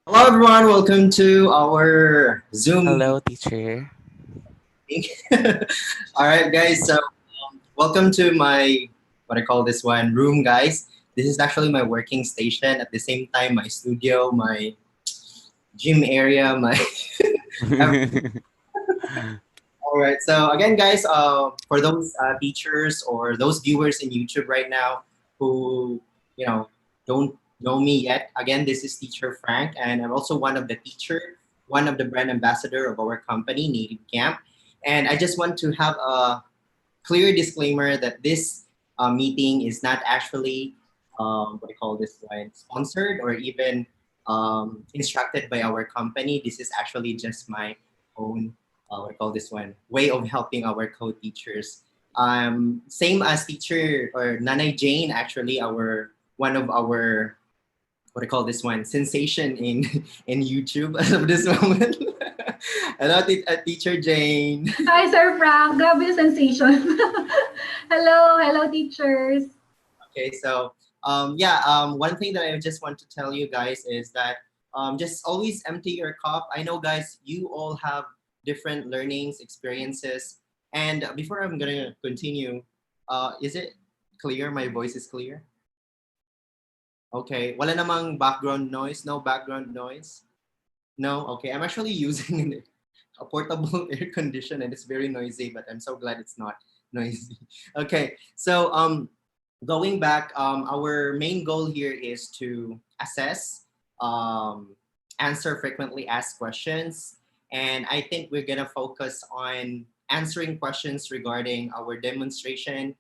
Hello, everyone. Welcome to our Zoom Hello, teacher. meeting. All right, guys. So, welcome to my what I call this one room, guys. This is actually my working station. At the same time, my studio, my gym area, my. All right. So again, guys, for those teachers or those viewers in YouTube right now who you know don't know me yet, again, this is Teacher Frank, and I'm also one of the brand ambassador of our company, NativeCamp. And I just want to have a clear disclaimer that this meeting is not actually what I call this one sponsored or even instructed by our company. This is actually just my own what I call this one way of helping our co-teachers. Same as teacher or Nanay Jane, actually our one of our what I call this one sensation in in YouTube as of this moment. Hello, teacher Jane. Hi, Sir Frank. Grabe yung sensation. Hello, teachers. Okay, so one thing that I just want to tell you guys is that just always empty your cup. I know, guys, you all have different learnings, experiences, and before I'm gonna continue, is it clear? My voice is clear. Okay, wala namang background noise. No background noise. No. Okay, I'm actually using a portable air condition and it's very noisy, but I'm so glad it's not noisy. Okay, so going back, our main goal here is to assess, answer frequently asked questions, and I think we're gonna focus on answering questions regarding our demonstration,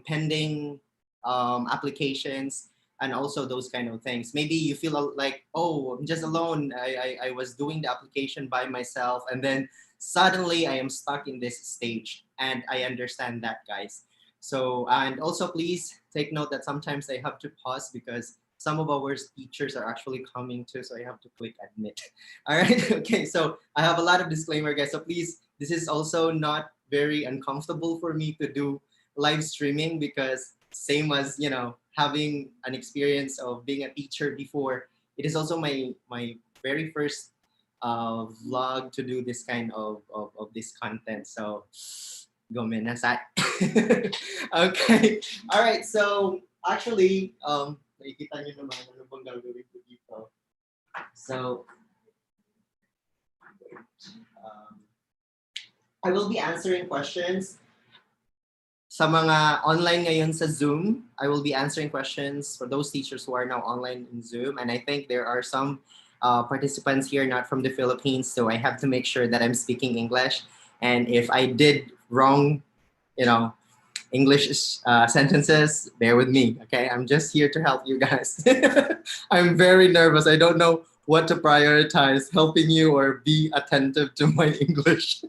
pending applications, and also those kind of things. Maybe you feel like, oh, I'm just alone. I was doing the application by myself, and then suddenly I am stuck in this stage, and I understand that, guys. So, and also please take note that sometimes I have to pause because some of our teachers are actually coming too, so I have to click admit. All right, okay, so I have a lot of disclaimer, guys. So please, this is also not very uncomfortable for me to do live streaming because same as having an experience of being a teacher before, it is also my very first vlog to do this kind of this content. So Gomen nasai. Okay. All right. So actually, nakikita niyo naman ano bang gagawin ko dito. So, um, I will be answering questions sa mga online ngayon sa Zoom. I will be answering questions for those teachers who are now online in Zoom. And I think there are some participants here not from the Philippines, so I have to make sure that I'm speaking English. And if I did wrong, you know, English sentences, bear with me, okay? I'm just here to help you guys. I'm very nervous. I don't know what to prioritize, helping you or be attentive to my English.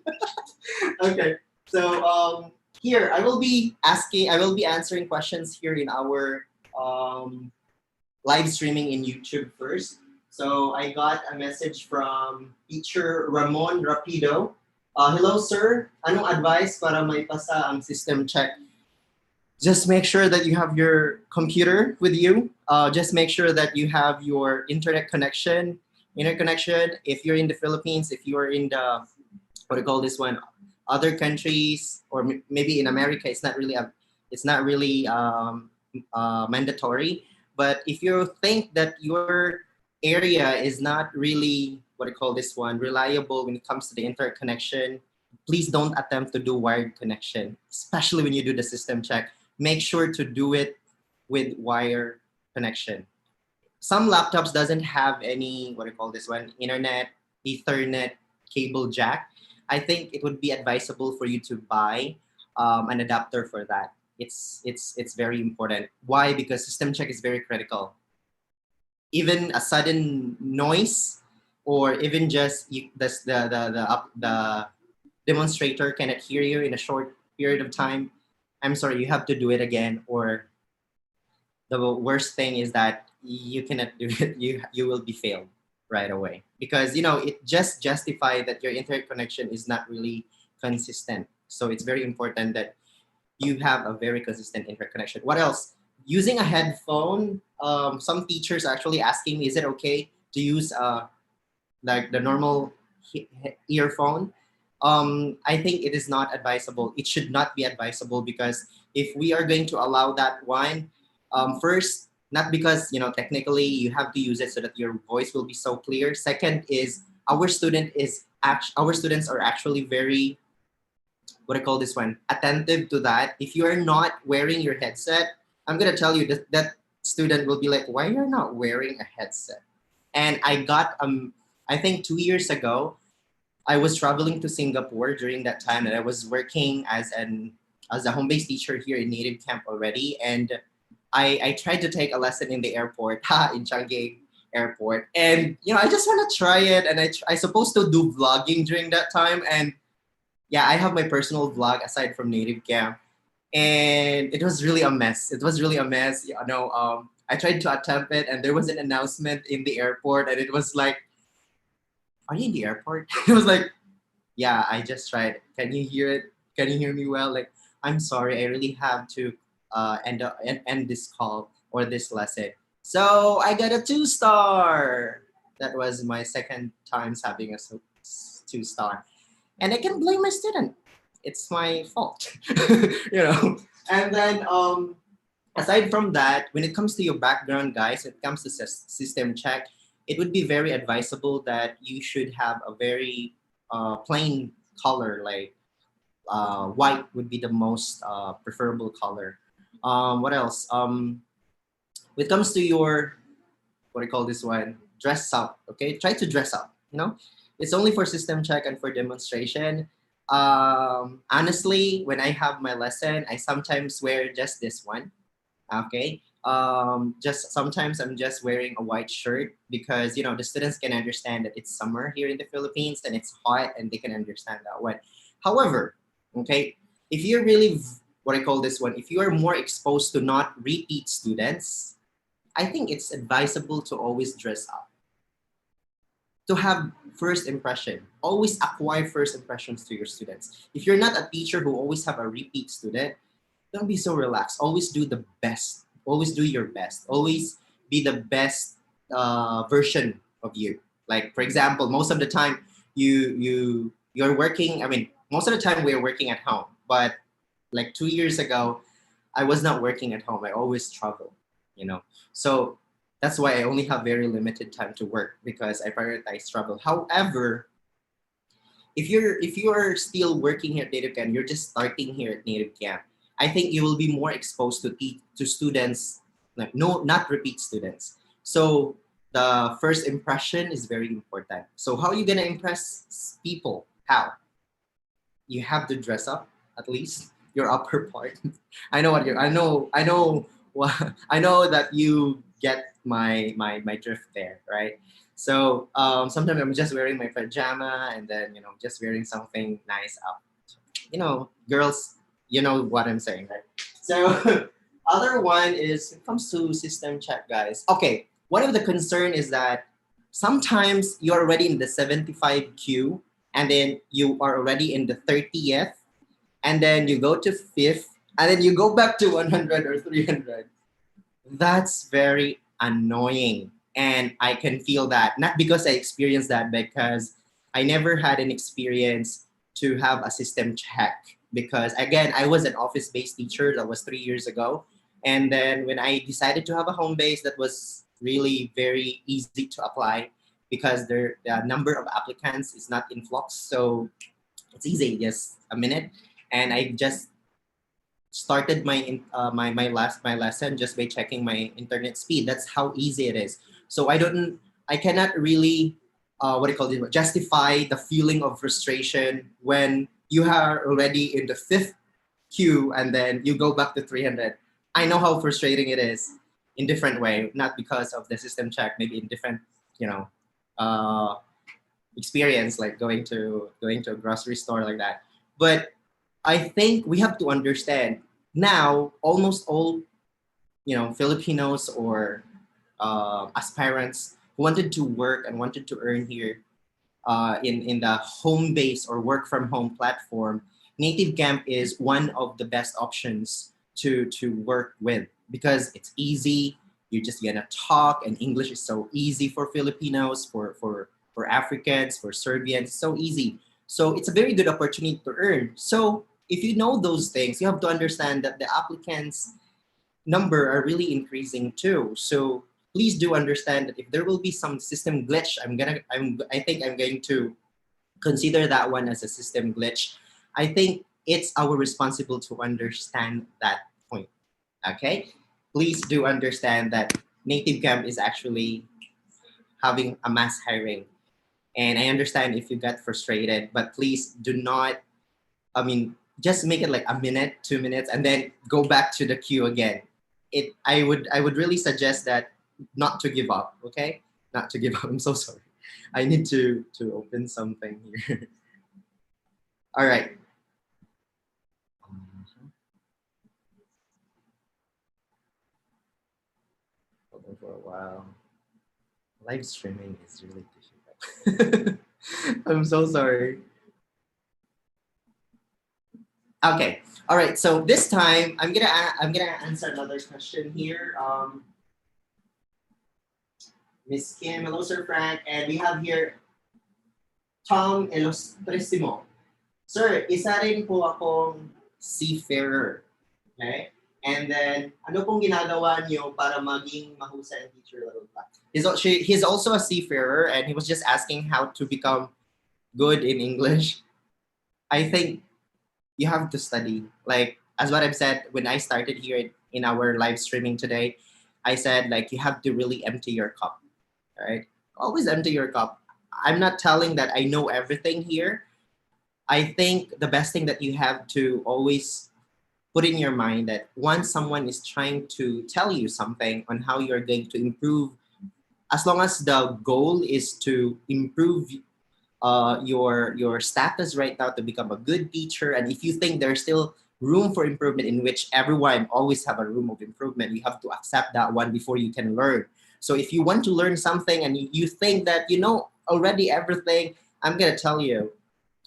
Okay, so here I will be answering questions here in our live streaming in YouTube first. So I got a message from teacher Ramon Rapido. Hello, sir. Anong advice para may pasa ang system check? Just make sure that you have your computer with you. Just make sure that you have your internet connection. If you're in the Philippines, if you are in the what do you call this one, other countries, or maybe in America, it's not really mandatory. But if you think that your area is not really what I call this one reliable when it comes to the internet connection, please don't attempt to do wired connection, especially when you do the system check. Make sure to do it with wire connection. Some laptops doesn't have any what I call this one internet Ethernet cable jack. I think it would be advisable for you to buy an adapter for that. It's very important. Why? Because system check is very critical. Even a sudden noise, or even just the demonstrator cannot hear you in a short period of time. I'm sorry, you have to do it again, or the worst thing is that you cannot do it. You will be failed right away because it just justify that your internet connection is not really consistent. So it's very important that you have a very consistent internet connection. What else? Using a headphone. Some teachers are actually asking me, is it okay to use like the normal earphone, I think it is not advisable. It should not be advisable because if we are going to allow that one, first, not because technically you have to use it so that your voice will be so clear. Second is our students are actually very, what I call this one, attentive to that. If you are not wearing your headset, I'm gonna tell you that that student will be like, why you're not wearing a headset? And I think 2 years ago, I was traveling to Singapore during that time, and I was working as a home based teacher here in Native Camp already. And I tried to take a lesson in the airport, in Changi Airport, and I just want to try it. And I supposed to do vlogging during that time, and yeah, I have my personal vlog aside from Native Camp, and it was really a mess. It was really a mess. I tried to attempt it, and there was an announcement in the airport, and it was like, "Are you in the airport?" It was like, "Yeah, I just tried. Can you hear it? Can you hear me well?" Like, I'm sorry, I really have to end this call or this lesson. So I got a 2 star. That was my second times having a 2 star, and I can blame my student. It's my fault, you know. And then aside from that, when it comes to your background, guys, when it comes to system check, it would be very advisable that you should have a very plain color, like white would be the most preferable color. What else? When it comes to your, what do you call this one? Dress up, okay? Try to dress up, It's only for system check and for demonstration. Honestly, when I have my lesson, I sometimes wear just this one, okay? Just sometimes I'm just wearing a white shirt because, the students can understand that it's summer here in the Philippines and it's hot and they can understand that one. However, okay, if you're really, what I call this one, if you are more exposed to not repeat students, I think it's advisable to always dress up, to have first impression. Always acquire first impressions to your students. If you're not a teacher who always have a repeat student, don't be so relaxed. Always do the best. Always do your best. Always be the best version of you. Like for example, most of the time you're working. I mean, most of the time we're working at home. But like 2 years ago, I was not working at home. I always travel. So that's why I only have very limited time to work because I prioritize travel. However, if you're still working here at Native Camp, you're just starting here at Native Camp, I think you will be more exposed to students, like no, not repeat students. So the first impression is very important. So how are you gonna impress people? How? You have to dress up at least your upper part. I know what you're. I know. Well, I know that you get my drift there, right? So sometimes I'm just wearing my pajama and then just wearing something nice up. Girls, you know what I'm saying, right? So other one is when it comes to system check, guys. Okay, one of the concern is that sometimes you're already in the 75 queue and then you are already in the 30th and then you go to fifth and then you go back to 100 or 300. That's very annoying. And I can feel that, not because I experienced that, because I never had an experience to have a system check. Because again, I was an office based teacher. That was 3 years ago. And then when I decided to have a home base, that was really very easy to apply because the number of applicants is not influx. So it's easy, just a minute. And I just started my lesson just by checking my internet speed. That's how easy it is. So I cannot really what do you call it, justify the feeling of frustration when you are already in the fifth queue and then you go back to 300. I know how frustrating it is in different way, not because of the system check, maybe in different you know uh, experience, like going to a grocery store like that. But I think we have to understand now almost all Filipinos or aspirants who wanted to work and wanted to earn here in the home base or work from home platform. Native Camp is one of the best options to work with because it's easy. you're just gonna talk, and English is so easy for Filipinos, for Africans, for Serbians, so easy. So it's a very good opportunity to earn. So if you know those things, you have to understand that the applicants number are really increasing too. So please do understand that if there will be some system glitch, I think I'm going to consider that one as a system glitch. I think it's our responsibility to understand that point. Okay, please do understand that NativeCamp is actually having a mass hiring, and I understand if you get frustrated, but please do not. I mean, just make it like a minute, 2 minutes, and then go back to the queue again. I would really suggest that not to give up. Okay, not to give up. I'm so sorry. I need to open something here. All right. Open for a while. Live streaming is really difficult. I'm so sorry. Okay. All right. So this time I'm gonna answer another question here. Miss Kim, hello, Sir Frank, and we have here Tom Elostrissimo. Sir, isa rin po akong seafarer. Okay? And then, ano pong ginagawa niyo para maging mahusay ang teacher level pa? He's also a seafarer, and he was just asking how to become good in English. I think you have to study. Like, as what I've said, when I started here in our live streaming today, I said, like, you have to really empty your cup, right? Always empty your cup. I'm not telling that I know everything here. I think the best thing that you have to always put in your mind that once someone is trying to tell you something on how you're going to improve, as long as the goal is to improve your status right now to become a good teacher, and if you think there's still room for improvement, in which everyone always have a room of improvement, you have to accept that one before you can learn. So if you want to learn something and you think that you know already everything, I'm gonna tell you,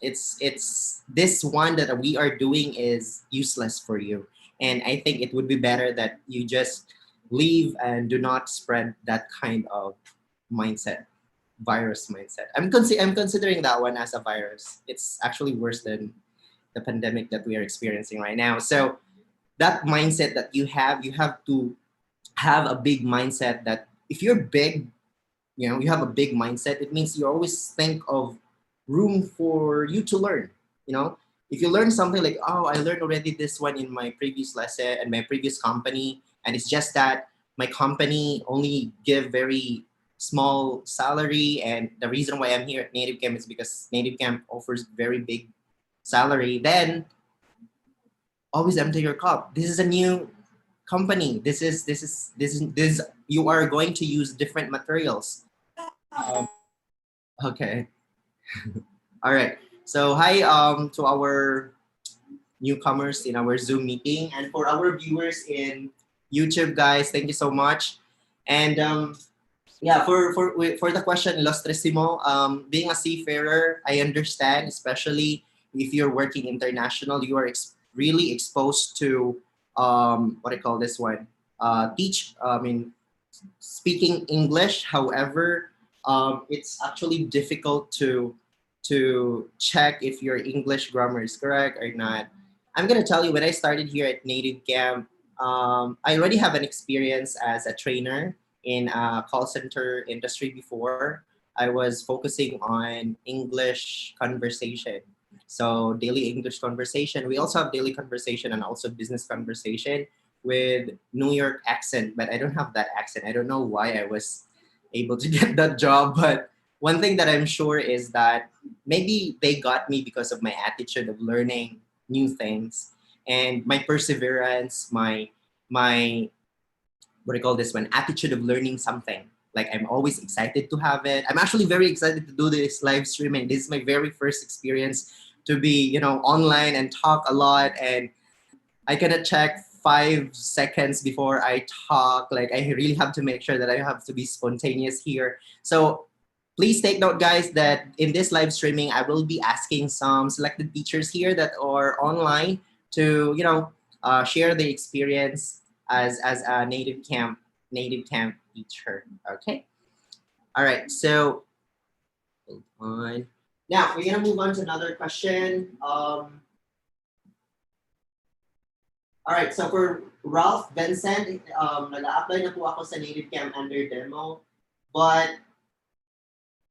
it's this one that we are doing is useless for you, and I think it would be better that you just leave and do not spread that kind of mindset, virus mindset. I'm considering that one as a virus. It's actually worse than the pandemic that we are experiencing right now. So that mindset that you have to have a big mindset that if you're big, you know, you have a big mindset, it means you always think of room for you to learn. You know, if you learn something like, oh, I learned already this one in my previous lesson and my previous company, and it's just that my company only give very small salary, and the reason why I'm here at NativeCamp is because NativeCamp offers very big salary, then always empty your cup. This is a new company. This is you are going to use different materials. Um, okay. All right. So hi to our newcomers in our Zoom meeting, and for our viewers in YouTube, guys, thank you so much. And yeah, for the question, Ilustrisimo, being a seafarer, I understand, especially if you're working international, you are really exposed to what I call this one, teach. I mean, speaking English. However, it's actually difficult to check if your English grammar is correct or not. I'm gonna tell you, when I started here at Native Camp, I already have an experience as a trainer in a call center industry before. I was focusing on English conversation. So daily English conversation. We also have daily conversation and also business conversation with New York accent, but I don't have that accent. I don't know why I was able to get that job, but one thing that I'm sure is that maybe they got me because of my attitude of learning new things and my perseverance, my what do you call this one, attitude of learning something. Like I'm always excited to have it. I'm actually very excited to do this live streaming. This is my very first experience to be, you know, online and talk a lot, and I cannot check 5 seconds before I talk. Like I really have to make sure that I have to be spontaneous here. So please take note, guys, that in this live streaming, I will be asking some selected teachers here that are online to, you know, share the experience as a native camp NativeCamp teacher. Okay. All right. So hold on. Now we're gonna move on to another question. All right. So for Ralph Vincent, nag-apply na po ako sa NativeCamp under demo, but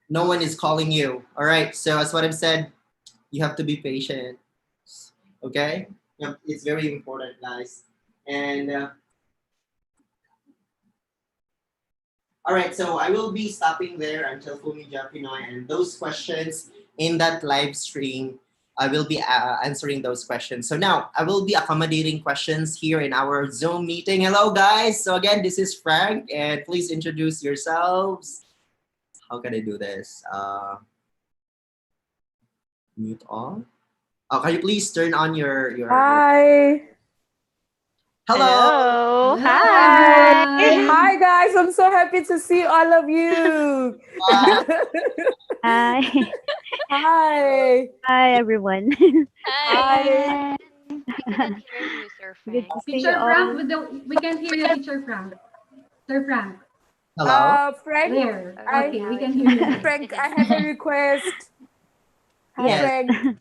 no one is calling you. All right. So as what I've said, you have to be patient. Okay. Yeah, it's very important, guys. And all right, so I will be stopping there until Fumija Pinoy, and those questions in that live stream, I will be answering those questions. So now I will be accommodating questions here in our Zoom meeting. Hello, guys. So again, this is Frank, and please introduce yourselves. How can I do this? Mute all. Can you please turn on your Hi. Hello. Hello. Hello, Hi. everyone. Hi, guys. I'm so happy to see all of you. Wow. Hi. Hi. Hi, everyone. Hi. Hi. We cannot hear you, Sir Good Frank. to see you Teacher Frank, all. we can't hear you, Teacher Frank. Sir Frank. Hello. Frank, There. Okay, I Okay, now we it's can hear you okay. now. Frank, I have a request. Hi, Yes. Yes. Frank.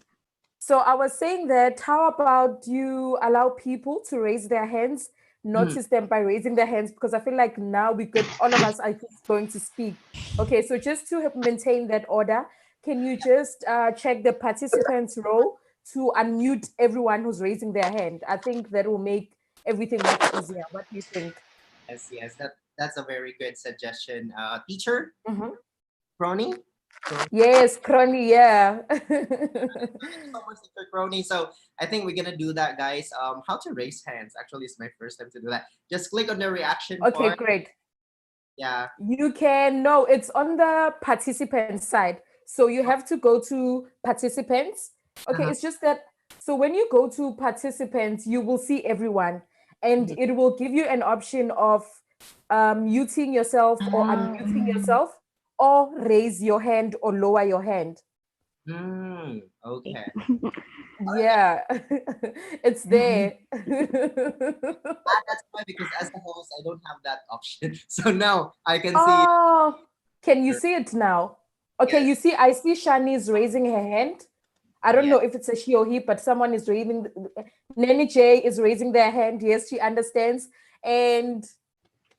So I was saying that how about you allow people to raise their hands, Hmm. notice them by raising their hands, because I feel like now we could, all of us are just going to speak. Okay, so just to maintain that order, can you just check the participants row to unmute everyone who's raising their hand? I think that will make everything much easier. What do you think? Yes. That's a very good suggestion. Teacher, Mhm. Crony. Yes, Crony, yeah. So much, Teacher Crony. So I think we're gonna do that, guys. How to raise hands? Actually, it's my first time to do that. Just click on the reaction Okay, part. great. Yeah. You can, no, it's on the participant side. So you have to go to participants. Okay, Uh-huh. it's just that. So when you go to participants, you will see everyone and Mhm. it will give you an option of muting yourself or unmuting yourself or raise your hand or lower your hand. Okay. All right. Yeah, it's there. That's why, because as a host, I don't have that option. So now I can see. Oh, can you see it now? Okay, Yes. you see, I see Shani's raising her hand. I don't Yes. know if it's a she or he, but someone is raising. Nanny J is raising their hand. Yes, she understands. And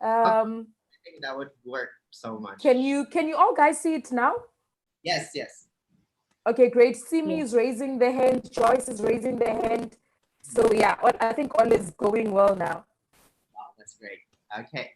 Okay, um, I think that would work so can much. you all guys see it now? Yes. Okay, great. Simi Yes. is raising their hand. Joyce is raising their hand. So yeah, I think all is going well now. Wow, that's great. Okay.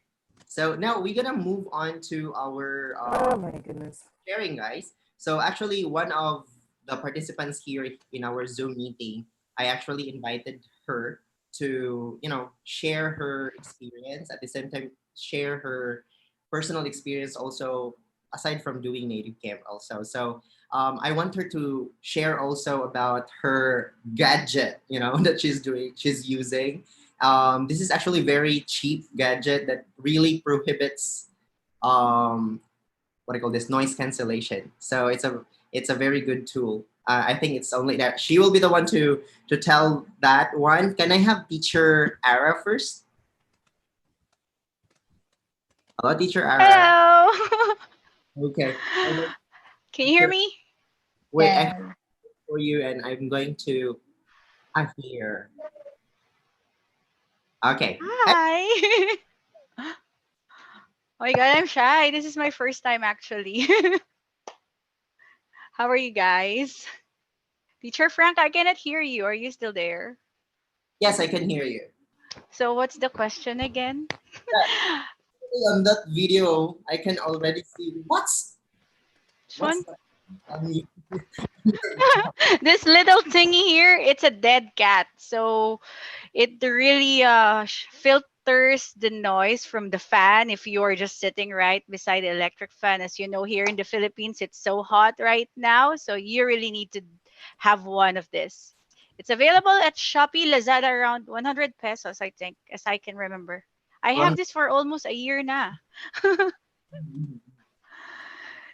So now we're gonna move on to our Oh my goodness. sharing, guys. So actually, one of the participants here in our Zoom meeting, I actually invited her to, share her experience, at the same time share her personal experience also, aside from doing native camp also. So I want her to share also about her gadget, that she's using. This is actually very cheap gadget that really prohibits what I call this, noise cancellation. So it's a very good tool. I think it's only that she will be the one to tell that one. Can I have teacher Ara first? Hello, teacher Ara. Hello. Okay. Can you hear me? Wait, I have for you, and I'm going to here. Okay. Hi. Oh my God, I'm shy. This is my first time actually. How are you guys? Teacher Frank, I cannot hear you. Are you still there? Yes, I can hear you. So what's the question again? On that video, I can already see Which what's one? that on you. This little thingy here, it's a dead cat. So it really filters the noise from the fan if you are just sitting right beside the electric fan. As you know, here in the Philippines, it's so hot right now. So you really need to have one of this. It's available at Shopee, Lazada around 100 pesos, I think, as I can remember. I have One- this for almost a year now.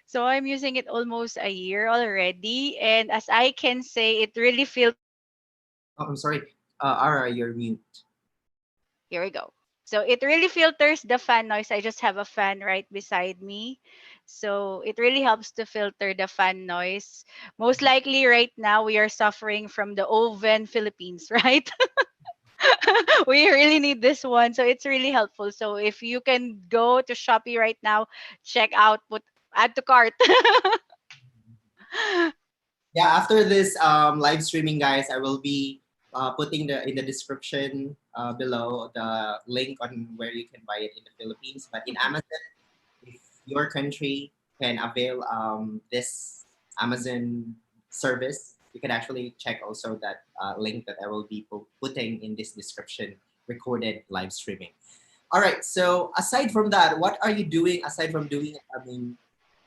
So I'm using it almost a year already. And as I can say, it really feels. Oh, I'm sorry. Ara, you're mute. Here we go. So it really filters the fan noise. I just have a fan right beside me. So it really helps to filter the fan noise. Most likely right now we are suffering from the oven Philippines, right? We really need this one. So it's really helpful. So if you can go to Shopee right now, check out, put add to cart. Yeah, after this live streaming, guys, I will be putting in the description below the link on where you can buy it in the Philippines. But in Amazon, if your country can avail this Amazon service, you can actually check also that link that I will be putting in this description, recorded live streaming. All right. So aside from that, what are you doing aside from doing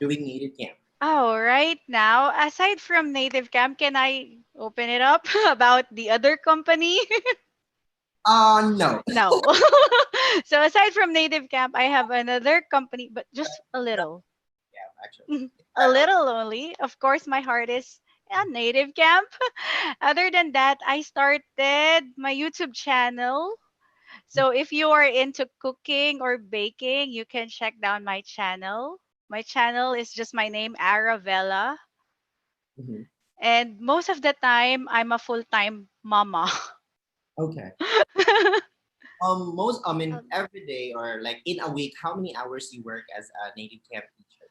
native camp? Oh, right now, aside from NativeCamp, can I open it up about the other company? No. No. So aside from NativeCamp, I have another company, but just a little. Yeah, actually. A little only. Of course, my heart is a NativeCamp. Other than that, I started my YouTube channel. So if you are into cooking or baking, you can check down my channel. My channel is just my name, Aravella. Mhm. And most of the time, I'm a full-time mama. Okay. Every day or like in a week, how many hours you work as a native camp teacher?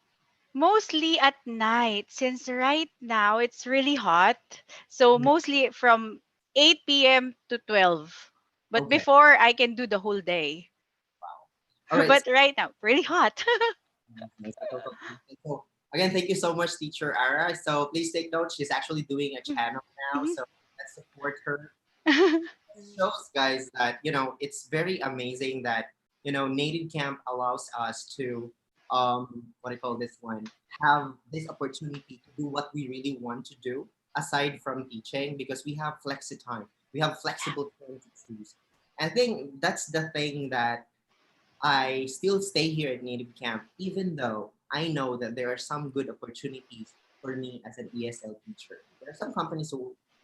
Mostly at night, since right now it's really hot. So Mhm. mostly from 8 p.m. to 12. But Okay. before, I can do the whole day. All right. But right now, really hot. Nice. I totally understand. So again, thank you so much, Teacher Ara. So please take note. She's actually doing a channel now, Mhm. so let's support her. Shows, guys, that it's very amazing that native camp allows us to what do you call this one, have this opportunity to do what we really want to do aside from teaching, because we have flexi time, we have flexible time to choose. I think that's the thing that I still stay here at native camp, even though I know that there are some good opportunities for me as an ESL teacher. There are some companies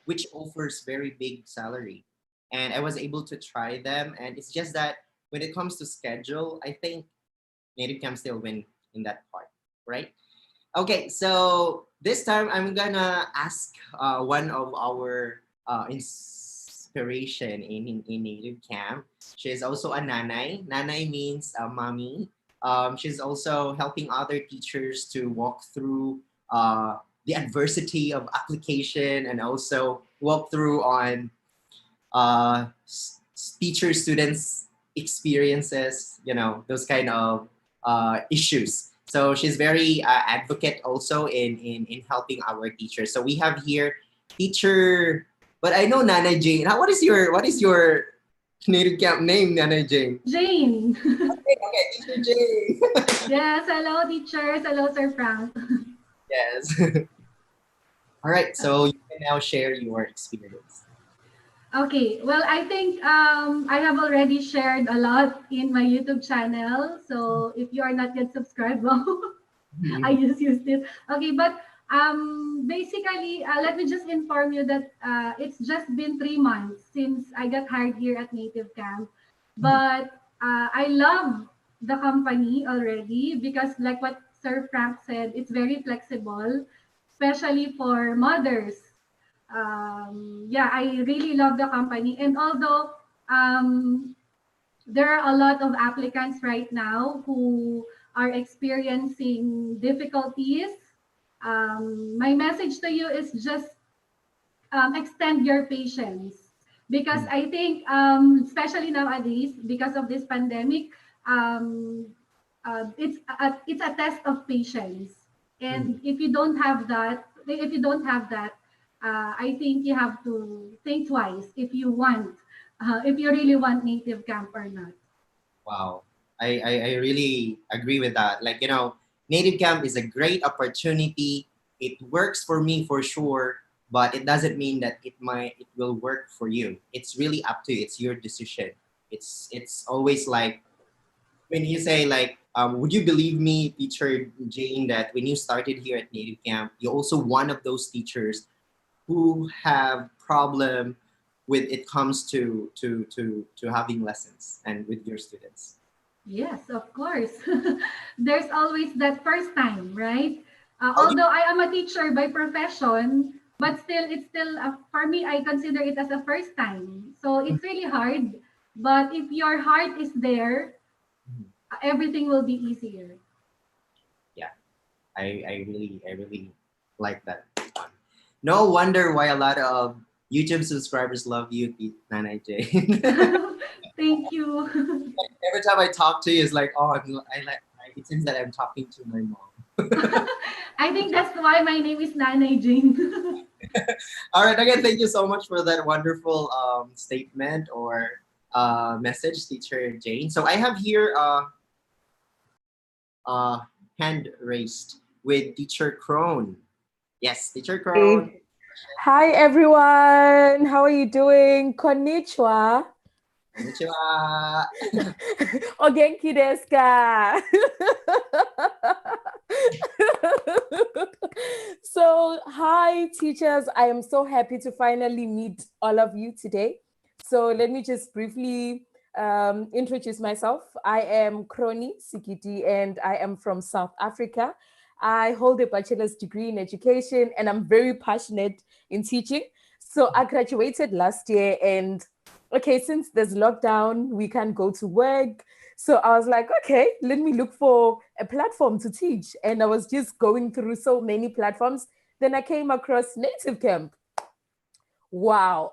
which offers very big salary, and I was able to try them. And it's just that when it comes to schedule, I think native camp still win in that part, right? Okay, so this time I'm gonna ask one of our inspiration in native camp. She's also a nanay. Nanay means mommy. She's also helping other teachers to walk through the adversity of application, and also walk through on teacher students experiences, those kind of issues. So she's very advocate also in helping our teachers. So we have here teacher, but I know Nana Jane. What is your native camp name, Nana Jane? Jane. Okay, teacher Jane. Yes, hello teachers. Hello, Sir Frank. Yes. All right, so you can now share your experience. Okay, well, I think I have already shared a lot in my YouTube channel. So if you are not yet subscribed, well, I just used it. Okay, but basically, let me just inform you that it's just been 3 months since I got hired here at Native Camp. But I love the company already because, like what Sir Frank said, it's very flexible, especially for mothers. Yeah, I really love the company. And although um, there are a lot of applicants right now who are experiencing difficulties, my message to you is just extend your patience because I think, especially nowadays, because of this pandemic, um, it's a test of patience. And if you don't have that, I think you have to think twice if you really want native camp or not. Wow. I really agree with that. Like, Native Camp is a great opportunity. It works for me for sure, but it doesn't mean that it will work for you. It's really up to you. It's your decision. It's always like when you say like, would you believe me, teacher Jane, that when you started here at Native Camp, you're also one of those teachers who have problem with it comes to having lessons and with your students? Yes, of course. There's always that first time, right? How do Although I am a teacher by profession, but still, it's still, for me, I consider it as a first time. So it's really hard. But if your heart is there, you? everything will be easier. Yeah, I really like that one. No wonder why a lot of YouTube subscribers love you, Nanay Jane. Thank you. Every time I talk to you, it's like, oh, it seems that I'm talking to my mom. I think that's why my name is Nanay Jane. All right, again, thank you so much for that wonderful statement or message, Teacher Jane. So I have here hand raised with Teacher Crone. Yes, Teacher Crone. Hi everyone, how are you doing? Konnichiwa. Konnichiwa. O genki desu ka? So, hi teachers. I am so happy to finally meet all of you today. So, let me just briefly introduce myself. I am Kroni Sikiti and I am from South Africa. I hold a bachelor's degree in education and I'm very passionate in teaching. So, I graduated last year and okay, since there's lockdown, we can't go to work. So I was like, okay, let me look for a platform to teach. And I was just going through so many platforms. Then I came across NativeCamp. Wow.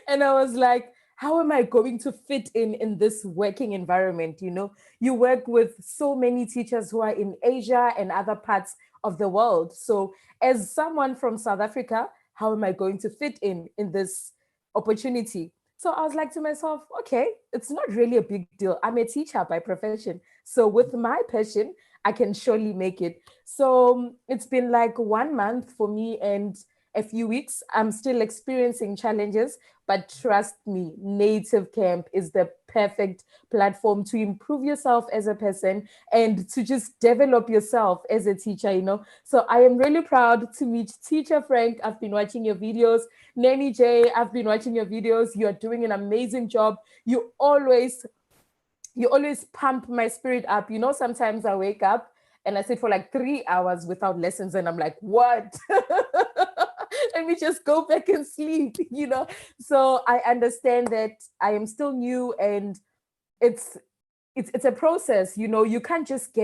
And I was like, how am I going to fit in this working environment? You know, you work with so many teachers who are in Asia and other parts of the world. So as someone from South Africa, how am I going to fit in this opportunity? So I was like to myself, okay, it's not really a big deal. I'm a teacher by profession. So with my passion, I can surely make it. So it's been like 1 month for me and a few weeks. I'm still experiencing challenges, but trust me, Native Camp is the perfect platform to improve yourself as a person and to just develop yourself as a teacher, you know. So I am really proud to meet Teacher Frank. I've been watching your videos. Nanny J, I've been watching your videos. You're doing an amazing job. You always pump my spirit up. You know, sometimes I wake up and I sit for like 3 hours without lessons and I'm like, what? Let me just go back and sleep, you know? So I understand that I am still new and it's it's a process, you know. You can't just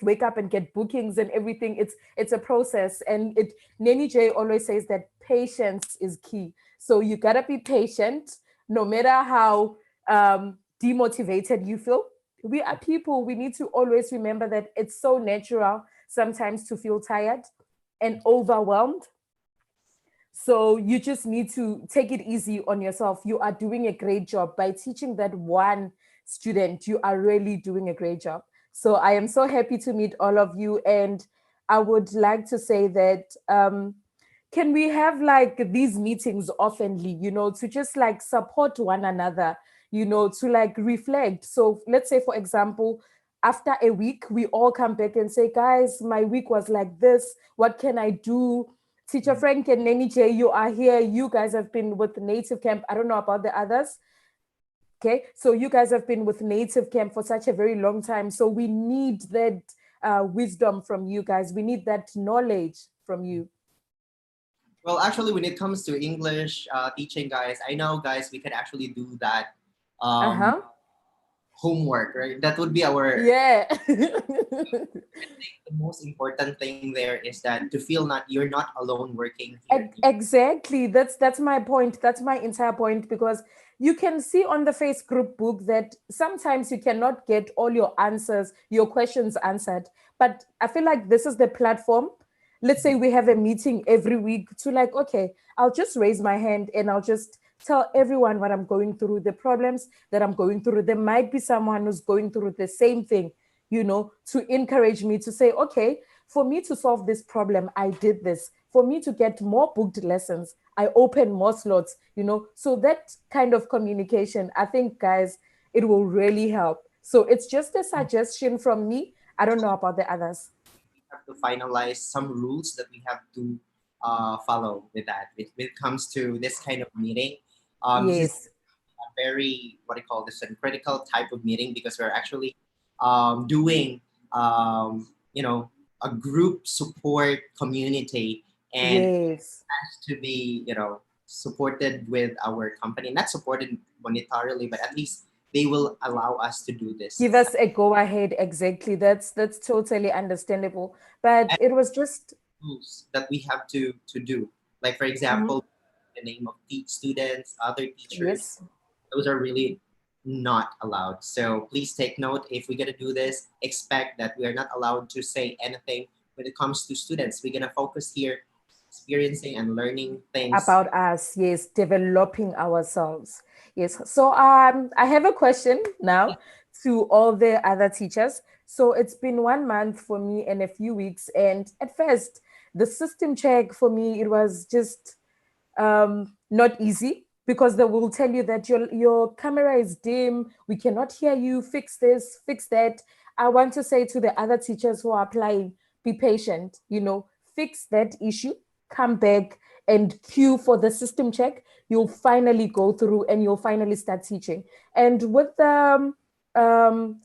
wake up and get bookings and everything. It's a process, and it Neni J always says that patience is key. So you gotta be patient no matter how demotivated you feel. We are people. We need to always remember that it's so natural sometimes to feel tired and overwhelmed. So you just need to take it easy on yourself. You are doing a great job by teaching that one student. You are really doing a great job. So I am so happy to meet all of you. And I would like to say that can we have like these meetings oftenly, you know, to just like support one another, you know, to like reflect. So let's say, for example, after a week, we all come back and say, guys, my week was like this. What can I do? Teacher Frank and Neni J, you are here. You guys have been with Native Camp. I don't know about the others. Okay, so you guys have been with Native Camp for such a very long time. So we need that wisdom from you guys. We need that knowledge from you. Well, actually, when it comes to English teaching, guys, I know, guys, we can actually do that Uh-huh. homework, right? That would be our. Yeah. The most important thing there is that to feel not you're not alone working here. Exactly. That's my point. That's my entire point, because you can see on the face group book that sometimes you cannot get all your answers, your questions answered. But I feel like this is the platform. Let's say we have a meeting every week to like, okay, I'll just raise my hand and I'll just tell everyone what I'm going through, the problems that I'm going through. There might be someone who's going through the same thing, you know, to encourage me to say, okay, for me to solve this problem, I did this. For me to get more booked lessons, I open more slots, you know. So that kind of communication, I think, guys, it will really help. So it's just a suggestion from me. I don't know about the others. We have to finalize some rules that we have to follow with that. When it comes to this kind of meeting, this is Yes. a very, what I call this, a critical type of meeting because we're actually doing, you know, a group support community, and Yes. to be, you know, supported with our company, not supported monetarily, but at least they will allow us to do this. Give us a go ahead. Exactly. That's totally understandable. But And it was just rules that we have to do, like for Mhm. example, the name of students, other teachers, Yes. those are really not allowed. So please take note, if we're going to do this, expect that we are not allowed to say anything when it comes to students. We're going to focus here experiencing and learning things. About us, yes, developing ourselves. Yes. So I have a question now to all the other teachers. So it's been 1 month for me and a few weeks. And at first, the system check for me, it was just not easy because they will tell you that your camera is dim, we cannot hear you, fix this, fix that. I want to say to the other teachers who are applying, be patient, fix that issue, come back and queue for the system check. You'll finally go through and you'll finally start teaching. And with the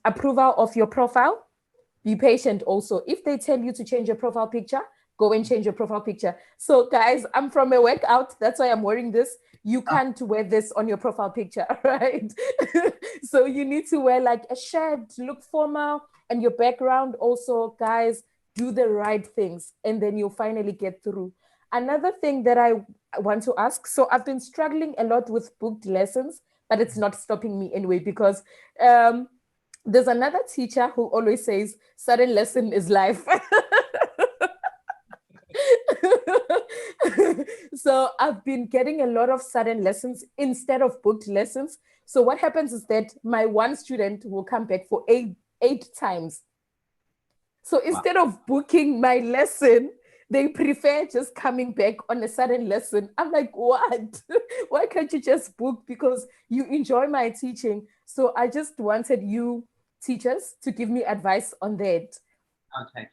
approval of your profile, be patient also. If they tell you to change your profile picture, go and change your profile picture. So, guys, I'm from a workout. That's why I'm wearing this. You can't wear this on your profile picture, right? So, you need to wear like a shirt, look formal, and your background also, guys, do the right things, and then you'll finally get through. Another thing that I want to ask, so I've been struggling a lot with booked lessons, but it's not stopping me anyway because um, there's another teacher who always says sudden lesson is life. So I've been getting a lot of sudden lessons instead of booked lessons. So what happens is that my one student will come back for eight times. So Wow. instead of booking my lesson, they prefer just coming back on a sudden lesson. I'm like, what? Why can't you just book? Because you enjoy my teaching. So I just wanted you teachers to give me advice on that. Okay.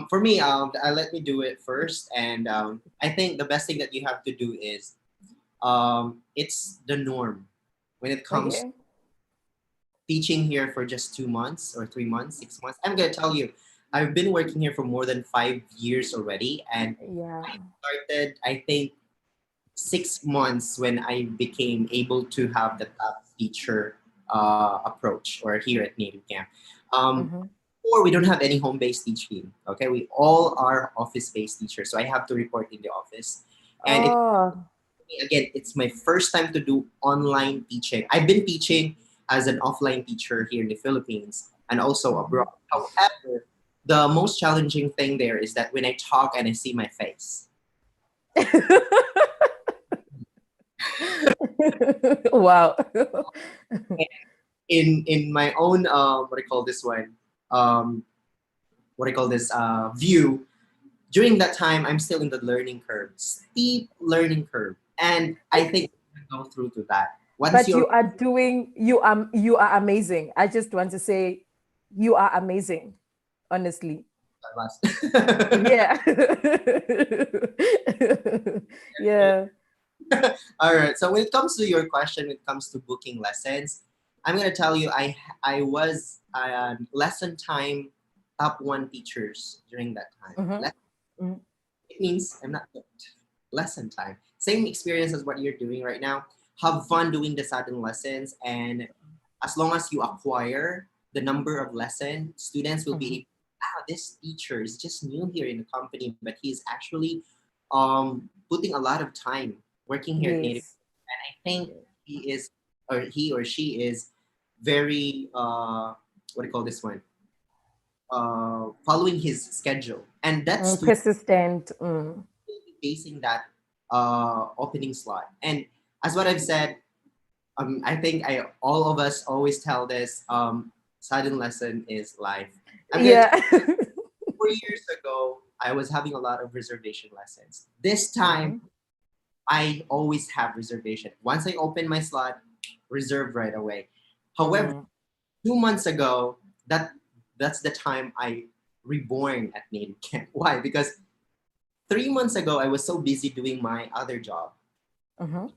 For me, let me do it first, and I think the best thing that you have to do is, it's the norm when it comes Okay. teaching here for just 2 months or 3 months, 6 months. I'm gonna tell you, I've been working here for more than 5 years already, and Yeah. started, I think, 6 months when I became able to have the top teacher approach, or here at NativeCamp. Mm-hmm. Or we don't have any home-based teaching. Okay, we all are office-based teachers, so I have to report in the office, and Oh, again, it's my first time to do online teaching. I've been teaching as an offline teacher here in the Philippines and also mhm. abroad. However, the most challenging thing there is that when I talk and I see my face. Wow. In my own what I call this one, um, what I call this view, during that time I'm still in the learning curve, steep learning curve, and I think we go through to that once But you're you are amazing. I just want to say you are amazing, honestly. Yeah. Yeah. All right. So when it comes to your question, when it comes to booking lessons, I'm gonna tell you, I was lesson time top one teachers during that time. Mhm. Mhm. It means I'm not booked. Lesson time. Same experience as what you're doing right now. Have fun doing the sudden lessons, and as long as you acquire the number of lesson, students will be Mhm. able. Ah, this teacher is just new here in the company, but he's actually putting a lot of time working here at Native. Yes. I think he or she is very what do you call this one? Following his schedule, and that student Persistent. will be facing that opening slot. And as what I've said, I think I all of us always tell this. Sudden lesson is life. I'm gonna Yeah. 4 years ago, I was having a lot of reservation lessons. This time, Mhm. I always have reservation. Once I open my slot, reserve right away. However, Mm. 2 months ago, that's the time I reborn at Native Camp. Why? Because 3 months ago, I was so busy doing my other job. Mm-hmm.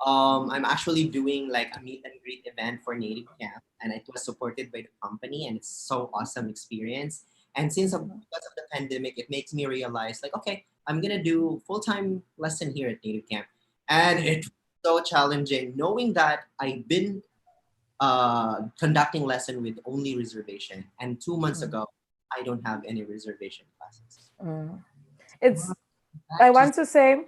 I'm actually doing like a meet and greet event for Native Camp, and it was supported by the company, and it's so awesome experience. And since because of the pandemic, it makes me realize like, okay, I'm gonna do full time lesson here at Native Camp, and it's so challenging knowing that I've been conducting lesson with only reservation, and 2 months ago, I don't have any reservation classes. Mm. It's, I Back to want to say,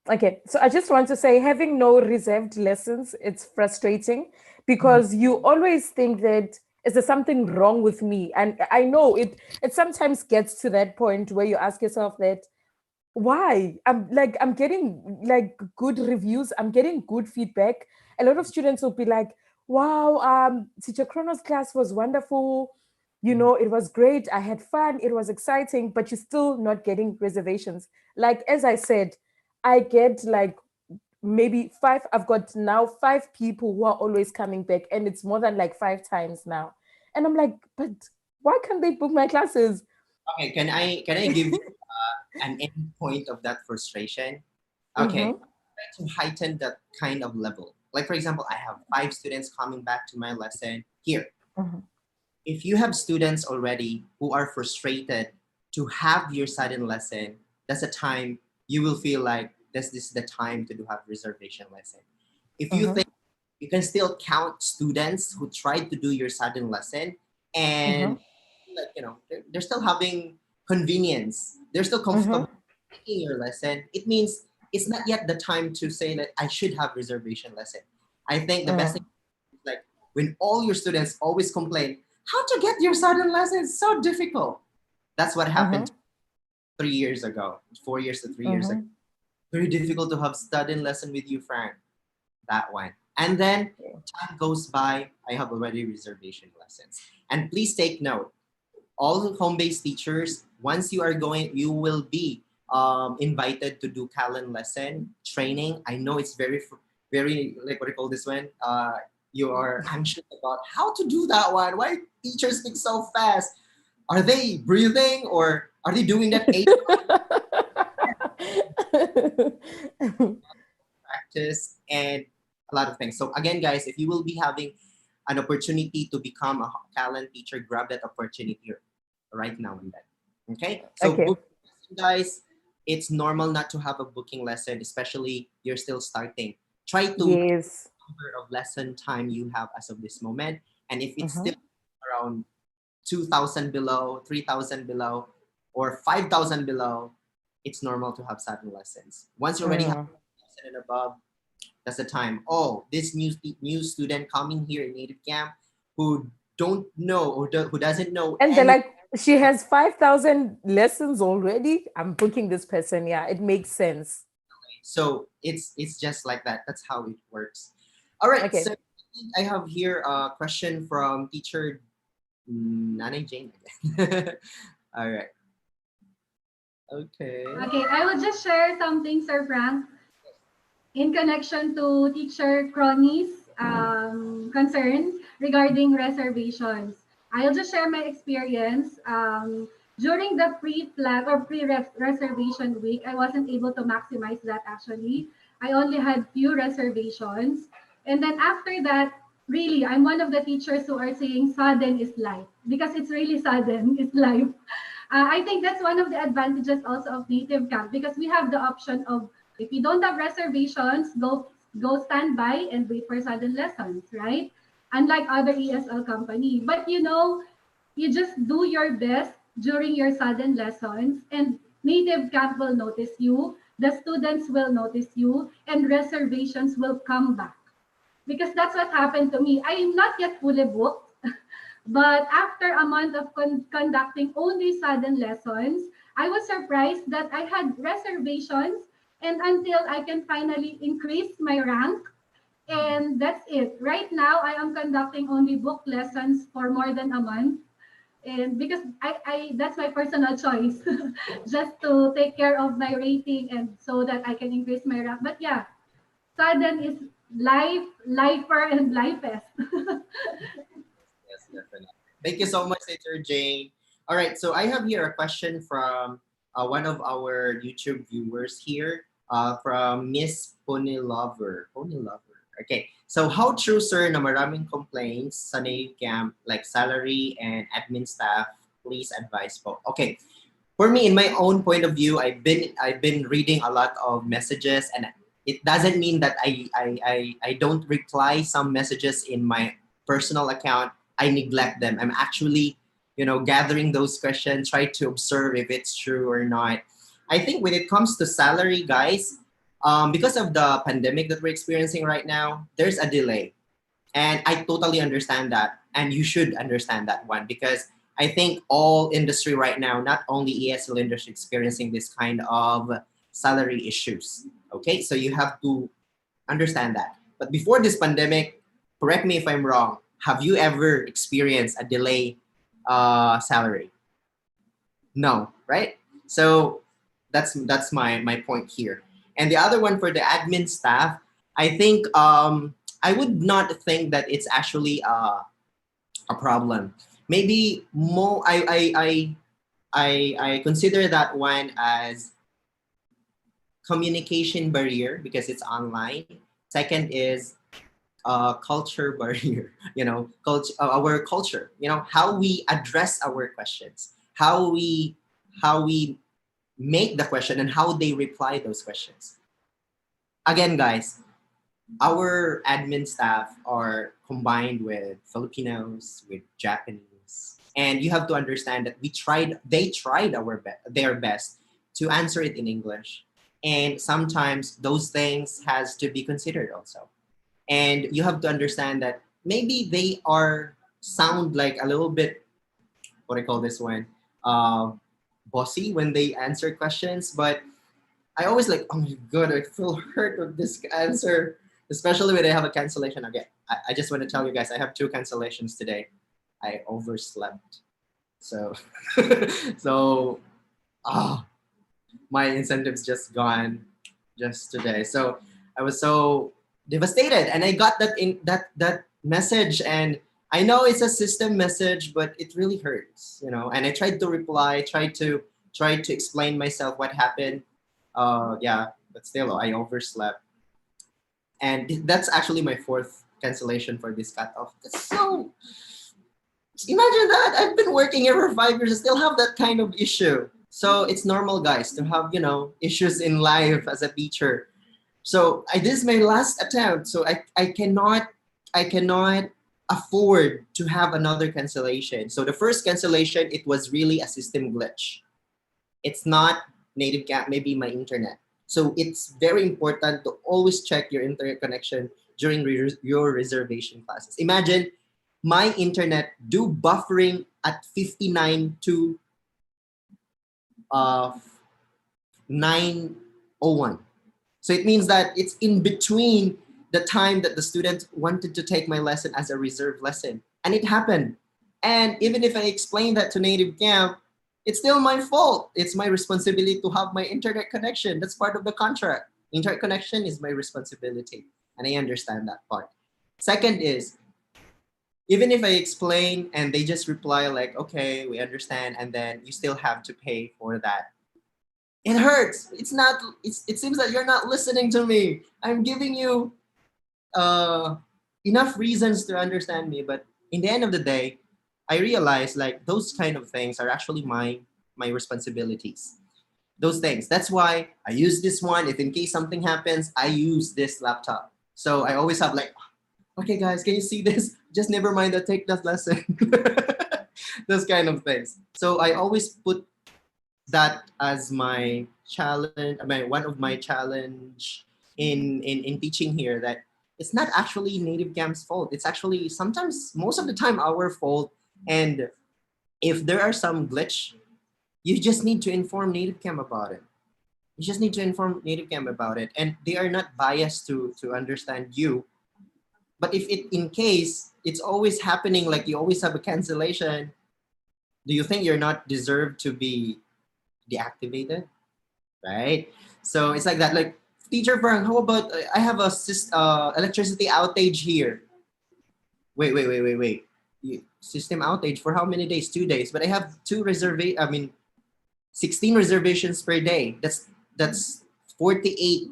okay, so I just want to say having no reserved lessons, it's frustrating because you always think that is there something wrong with me? And I know it sometimes gets to that point where you ask yourself that why? I'm getting like good reviews, I'm getting good feedback. A lot of students will be like, wow, teacher Chrono's class was wonderful. You know, it was great. I had fun. It was exciting, but you're still not getting reservations. Like, as I said, I get like maybe five. I've got now 5 people who are always coming back, and it's more than like 5 times now. And I'm like, but why can't they book my classes? okay, can I give you an end point of that frustration? Okay, Mm-hmm, try to heighten that kind of level. Like for example, I have 5 students coming back to my lesson here. mm-hmm, If you have students already who are frustrated to have your sudden lesson, that's a time you will feel like this is the time to do have reservation lesson. If you mm-hmm, think you can still count students who tried to do your sudden lesson mm-hmm, and like they're still having convenience, they're still mm-hmm, comfortable taking your lesson, it means it's not yet the time to say that I should have reservation lesson. I think the best thing is like when all your students always complain how to get your sudden lesson is so difficult. That's what happened mm-hmm, 3 years ago, 4 years to 3 years ago. mm-hmm. Very difficult to have sudden lesson with you, Frank. That one. And then Yeah. time goes by, I have already reservation lessons. And please take note, all the home-based teachers, once you are going, you will be invited to do Callan lesson training. I know it's very, like what do you call this one? You are anxious about how to do that one. Why teachers speak so fast? Are they breathing or are they doing that eight practice and a lot of things? So again, guys, if you will be having an opportunity to become a talent teacher, grab that opportunity right now and then. Okay, so Okay. book guys, it's normal not to have a booking lesson, especially you're still starting. Try to Yes. number of lesson time you have as of this moment, and if it's Mm-hmm. still around 2,000 below, 3,000 below, or 5,000 below, it's normal to have sudden lessons. Once you already have Mm. lesson and above, that's the time. Oh, this new student coming here in Native Camp who don't know or who doesn't know And they're any. like, she has 5,000 lessons already. I'm booking this person. Yeah, it makes sense. So it's just like that. That's how it works. All right. So Okay. I have here a question from teacher Nana Jane again. All right. Okay. Okay, I will just share something, Sir Frank, in connection to teacher Crony's concerns regarding reservations. I'll just share my experience. During the pre-plan or pre-reservation week, I wasn't able to maximize that actually. I only had few reservations. And then after that, really, I'm one of the teachers who are saying sudden is life because it's really sudden, it's life. I think that's one of the advantages also of Native Camp because we have the option of if you don't have reservations, go stand by and wait for sudden lessons, right? Unlike other ESL company. But you just do your best during your sudden lessons and Native Camp will notice you, the students will notice you, and reservations will come back. Because that's what happened to me. I am not yet fully booked, but after a month of conducting only sudden lessons, I was surprised that I had reservations and until I can finally increase my rank. And that's it. Right now, I am conducting only book lessons for more than a month. And because I that's my personal choice, just to take care of my rating and so that I can increase my rank. But yeah, sudden is life, lifer, and lifest. Yes, definitely. Thank you so much, teacher Jane. All right. So I have here a question from one of our YouTube viewers here from Miss Pony Lover. Pony Lover. Okay. So how true, sir, na maraming complaints sa NativeCamp like salary and admin staff? Please advise po. Okay. For me, in my own point of view, I've been reading a lot of messages, and it doesn't mean that I don't reply some messages in my personal account. I neglect them. I'm actually, gathering those questions, try to observe if it's true or not. I think when it comes to salary, guys, because of the pandemic that we're experiencing right now, there's a delay. And I totally understand that. And you should understand that one because I think all industry right now, not only ESL industry, experiencing this kind of salary issues. Okay, so you have to understand that. But before this pandemic, correct me if I'm wrong, have you ever experienced a delay salary? No, right? So that's my point here. And the other one for the admin staff, I think I would not think that it's actually a problem. Maybe more. I consider that one as communication barrier because it's online. Second is culture barrier. Our culture. How we address our questions, how we make the question, and how they reply those questions. Again, guys, our admin staff are combined with Filipinos, with Japanese, and you have to understand that they tried their best to answer it in English, and sometimes those things has to be considered also. And you have to understand that maybe they are sound like a little bit, what I call this one, uh, bossy when they answer questions, but I always like, oh my god, I feel hurt with this answer, especially when I have a cancellation. Again, I just want to tell you guys, I have 2 cancellations today. I overslept, so so ah, my incentives just gone just today. So I was so devastated, and I got that message, and I know it's a system message, but it really hurts. And I tried to reply, tried to explain myself what happened. Yeah, but still, I overslept, and that's actually my 4th cancellation for this cutoff. That's so. Imagine that I've been working here for 5 years and still have that kind of issue. So it's normal, guys, to have issues in life as a teacher. So this is my last attempt. So I cannot afford to have another cancellation. So the first cancellation, it was really a system glitch. It's not NativeCamp, maybe my internet. So it's very important to always check your internet connection during your reservation classes. Imagine my internet do buffering at 59 to 9:01. So it means that it's in between the time that the student wanted to take my lesson as a reserve lesson. And it happened. And even if I explain that to NativeCamp, it's still my fault. It's my responsibility to have my internet connection. That's part of the contract. Internet connection is my responsibility. And I understand that part. Second is, even if I explain and they just reply like, okay, we understand, and then you still have to pay for that. It hurts. It seems that you're not listening to me. I'm giving you enough reasons to understand me, but in the end of the day, I realize like those kind of things are actually my responsibilities. Those things. That's why I use this one. If in case something happens, I use this laptop. So I always have like, okay guys, can you see this? Just never mind, I take that lesson. Those kind of things. So I always put that as my challenge, one of my challenge in teaching here, that it's not actually NativeCamp's fault. It's actually sometimes, most of the time, our fault. And if there are some glitch, you just need to inform NativeCamp about it. You just need to inform NativeCamp about it. And they are not biased to understand you. But if it in case it's always happening, like you always have a cancellation, do you think you're not deserved to be deactivated? Right? So it's like that. Like, teacher Frank, how about I have a electricity outage here? Wait. System outage for how many days? 2 days. But I have 2 reservation. I mean, 16 reservations per day. That's 48,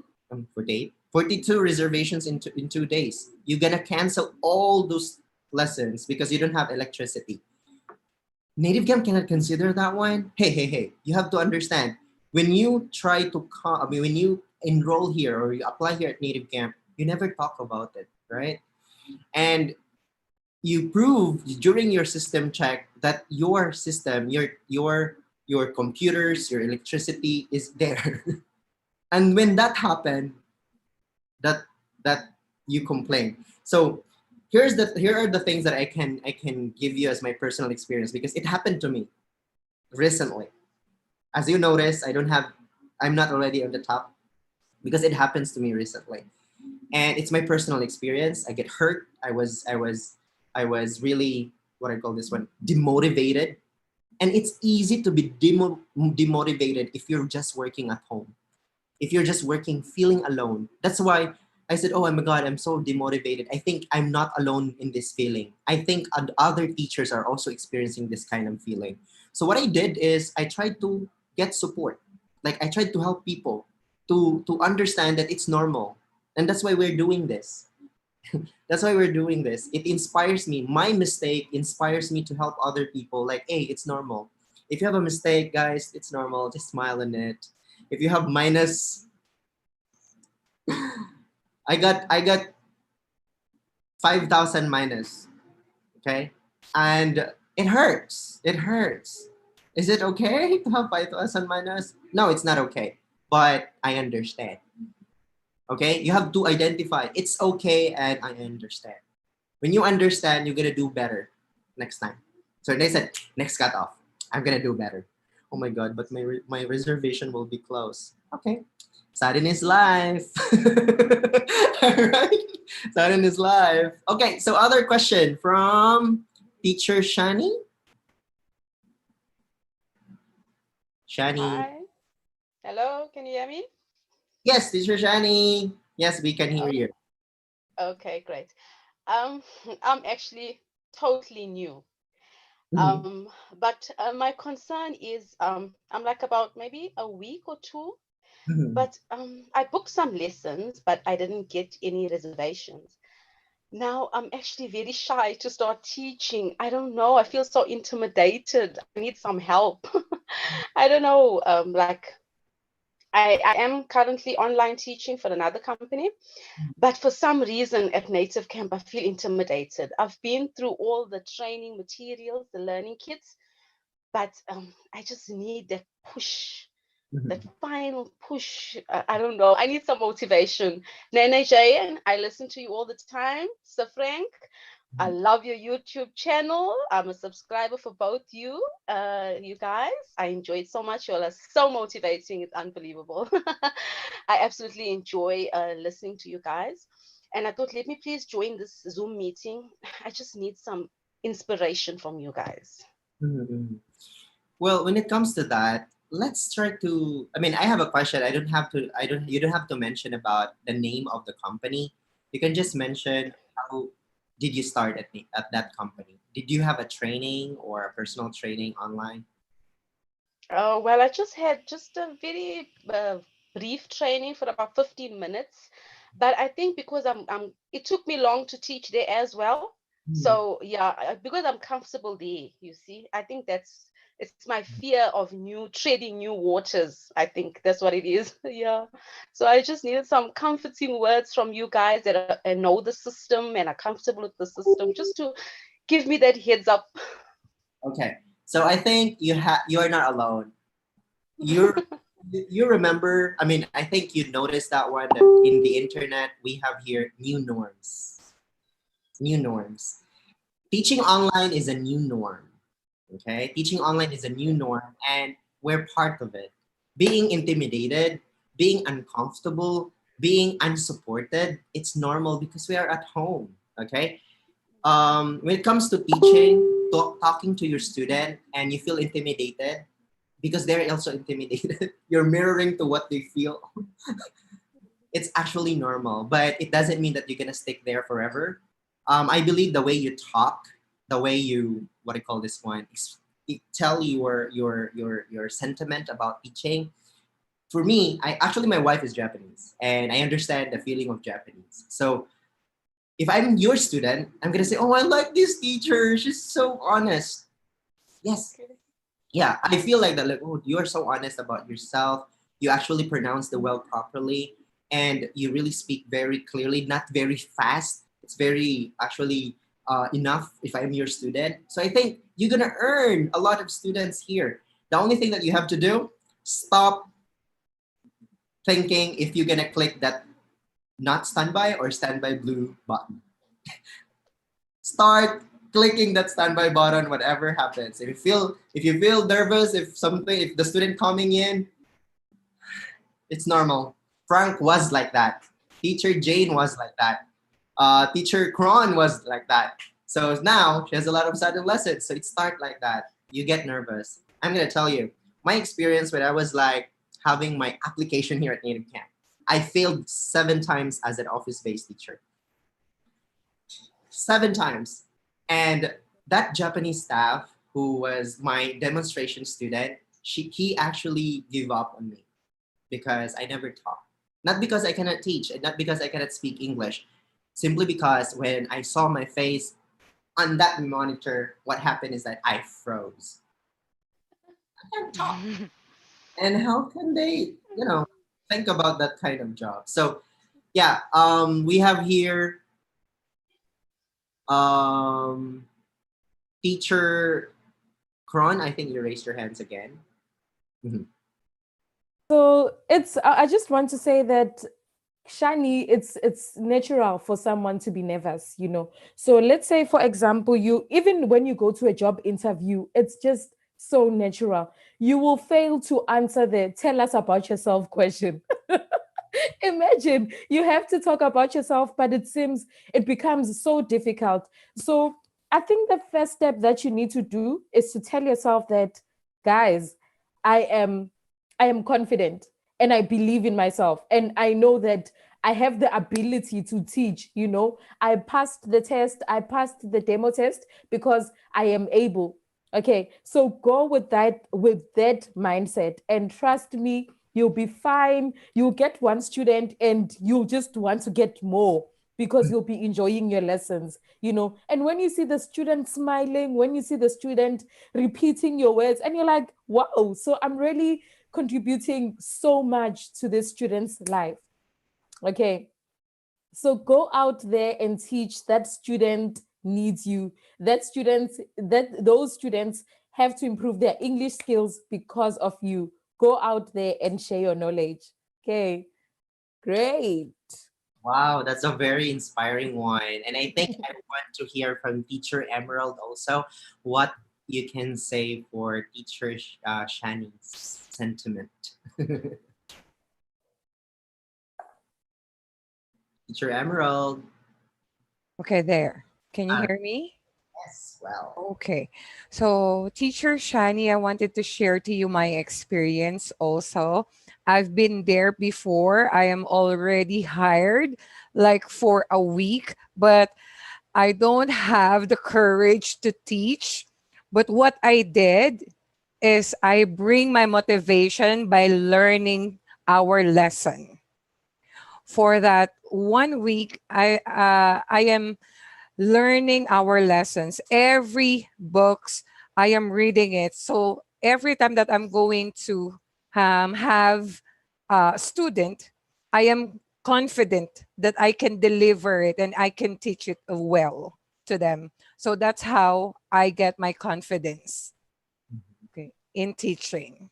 48, 42 reservations in 2 days. You're gonna cancel all those lessons because you don't have electricity. NativeCamp cannot consider that one. Hey. You have to understand when you try to come. I mean, when you enroll here or you apply here at NativeCamp, you never talk about it, right? And you prove during your system check that your system, your computers, your electricity is there. And when that happened, that that you complain. So here are the things that I can give you as my personal experience because it happened to me recently. As you notice, I'm not already on the top because it happens to me recently. And it's my personal experience. I get hurt. I was really, what I call this one, demotivated. And it's easy to be demotivated if you're just working at home, if you're just working feeling alone. That's why I said, oh my God, I'm so demotivated. I think I'm not alone in this feeling. I think other teachers are also experiencing this kind of feeling. So what I did is I tried to get support. Like I tried to help people to understand that it's normal. And that's why we're doing this. That's why we're doing this. It inspires me. My mistake inspires me to help other people. Like, hey, it's normal. If you have a mistake, guys, it's normal. Just smile on it. If you have minus, I got 5,000 minus. Okay, and it hurts. It hurts. Is it okay to have 5,000 minus? No, it's not okay. But I understand. Okay, you have to identify it's okay and I understand. When you understand, you're gonna do better next time. So they said next cutoff, I'm gonna do better. Oh my God, but my reservation will be closed. Okay, Sadin is life. All right, Sadin is life. Okay, so other question from teacher Shani. Shani. Hi. Hello, can you hear me? Yes, teacher Shani. Yes, we can hear Oh, you. okay, great. Um, I'm actually totally new. Mhm, But my concern is I'm like about maybe a week or two, mhm. but I booked some lessons, but I didn't get any reservations. Now I'm actually very shy to start teaching. I don't know. I feel so intimidated. I need some help. I don't know. Like I am currently online teaching for another company. But for some reason at Native Camp, I feel intimidated. I've been through all the training materials, the learning kits, but I just need that push, that Mhm. final push. I don't know. I need some motivation. Nene Jayan, I listen to you all the time. Sir Frank, I love your YouTube channel. I'm a subscriber for both you guys. I enjoy it so much. You all are so motivating. It's unbelievable. I absolutely enjoy listening to you guys. And I thought, let me please join this Zoom meeting. I just need some inspiration from you guys. Mhm, mhm. Well, when it comes to that, let's try to. I mean, I have a question. I don't have to. I don't. You don't have to mention about the name of the company. You can just mention how did you start at that company. Did you have a training or a personal training online? Well, I just had just a very brief training for about 15 minutes, but I think because it took me long to teach there as well. Mhm. So yeah, because I'm comfortable there, you see, I think it's my fear of treading new waters. I think that's what it is. Yeah. So I just needed some comforting words from you guys that know the system and are comfortable with the system, just to give me that heads up. Okay. So I think you are not alone. You're you remember. I mean, I think you noticed that one that in the internet we have here new norms. New norms. Teaching online is a new norm. Okay, teaching online is a new norm, and we're part of it. Being intimidated, being uncomfortable, being unsupported, it's normal because we are at home. Okay, when it comes to teaching, talking to your student, and you feel intimidated because they're also intimidated, you're mirroring to what they feel. It's actually normal, but it doesn't mean that you're gonna stick there forever. I believe the way you talk, the way you, what I call this one, tell your sentiment about teaching. For me, my wife is Japanese, and I understand the feeling of Japanese. So if I'm your student, I'm gonna say, "Oh, I like this teacher. She's so honest." Yes, yeah, I feel like that. Like, oh, you're so honest about yourself. You actually pronounce the word properly, and you really speak very clearly, not very fast. It's very actually enough if I'm your student. So I think you're gonna earn a lot of students here. The only thing that you have to do, stop thinking if you're gonna click that not standby or standby blue button. Start clicking that standby button, whatever happens. If you feel nervous, if the student coming in, it's normal. Frank was like that. Teacher Jane was like that. Teacher Kron was like that. So now she has a lot of sudden lessons. So it starts like that. You get nervous. I'm gonna tell you my experience when I was like having my application here at NativeCamp. I failed 7 times as an office-based teacher. 7 times. And that Japanese staff who was my demonstration student, he actually gave up on me because I never taught. Not because I cannot teach and not because I cannot speak English. Simply because when I saw my face on that monitor, what happened is that I froze. I can't talk. And how can they, think about that kind of job? So yeah, we have here teacher Kron. I think you raised your hands again. Mhm. So I just want to say that Shani, it's natural for someone to be nervous, So let's say, for example, even when you go to a job interview, it's just so natural. You will fail to answer the "tell us about yourself" question. Imagine you have to talk about yourself, but it becomes so difficult. So I think the first step that you need to do is to tell yourself that, guys, I am I am confident and I believe in myself. And I know that I have the ability to teach. I passed the test, I passed the demo test because I am able. Okay, so go with that mindset, and trust me, you'll be fine. You'll get one student and you'll just want to get more because you'll be enjoying your lessons. And when you see the student smiling, when you see the student repeating your words, and you're like, wow, so I'm really contributing so much to this student's life. Okay, so go out there and teach. That student needs you. Those students have to improve their English skills because of you. Go out there and share your knowledge. Okay, great. Wow, that's a very inspiring one. And I think I want to hear from Teacher Emerald also what you can say for Teacher Shani's sentiment. Teacher Emerald. Okay, there. Can you Ah, hear me? yes, well. Okay. So, Teacher Shani, I wanted to share to you my experience also. I've been there before. I am already hired like for a week, but I don't have the courage to teach. But what I did is I bring my motivation by learning our lesson. For that one week, I am learning our lessons. Every books I am reading it. So every time that I'm going to have a student, I am confident that I can deliver it and I can teach it well to them. So that's how I get my confidence, okay, in teaching.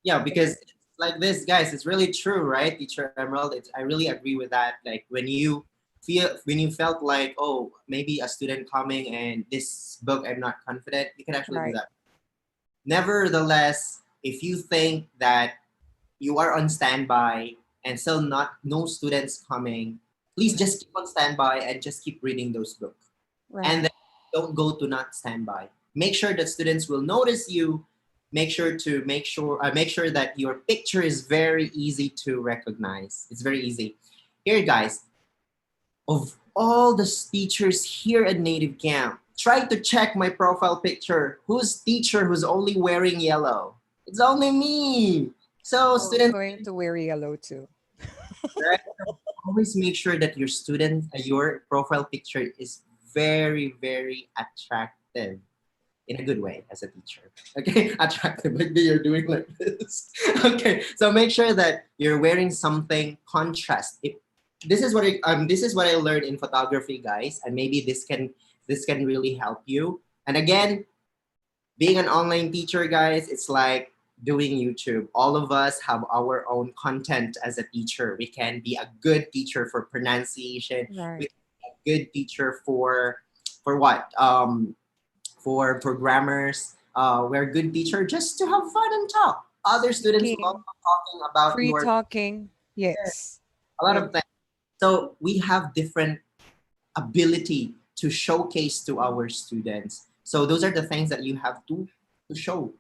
Yeah, because it's like this, guys, it's really true, right, Teacher Emerald? I really agree with that. Like when you felt like, oh, maybe a student coming and this book I'm not confident, you can actually do Right. that. Nevertheless, if you think that you are on standby and still no students coming, please just keep on standby and just keep reading those books. Right. And then don't go to not standby. Make sure that students will notice you. Make sure that your picture is very easy to recognize. It's very easy. Here, guys, of all the teachers here at Native Camp, Try to check my profile picture. Who's teacher who's only wearing yellow? It's only me. So I'm students, going to wear yellow too. right, always make sure that your student, your profile picture is very, very attractive in a good way as a teacher. Okay, attractive. Like you're doing like this. Okay, so make sure that you're wearing something contrast. This is what I learned in photography, guys, and maybe this can really help you. And again, being an online teacher, guys, it's like doing YouTube. All of us have our own content as a teacher. We can be a good teacher for pronunciation. We Right. can be a good teacher for what? For programmers. We're a good teacher just to have fun and talk. Other students love Talking, talking about free your talking. Yes. a lot Yes. of things. So we have different ability to showcase to our students. So those are the things that you have to show.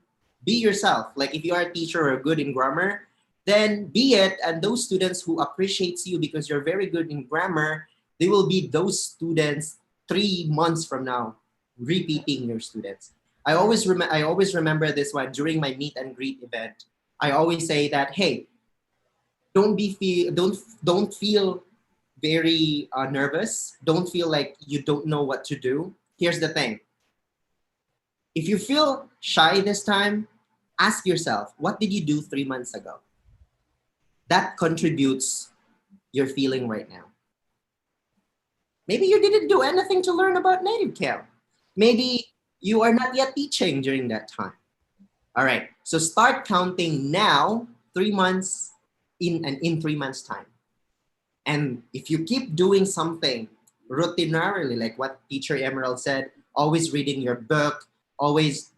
Be yourself. Like if you are a teacher or good in grammar, then be it. And those students who appreciates you because you're very good in grammar, they will be those students 3 months from now, repeating your students. I always remember this one during my meet and greet event. I always say that, hey, don't feel very nervous. Don't feel like you don't know what to do. Here's the thing. If you feel shy this time, ask yourself, what did you do 3 months ago? That contributes your feeling right now. Maybe you didn't do anything to learn about NativeCamp. Maybe you are not yet teaching during that time. All right. So start counting now, 3 months in 3 months time. And if you keep doing something routinarily, like what Teacher Emerald said, always reading your book, always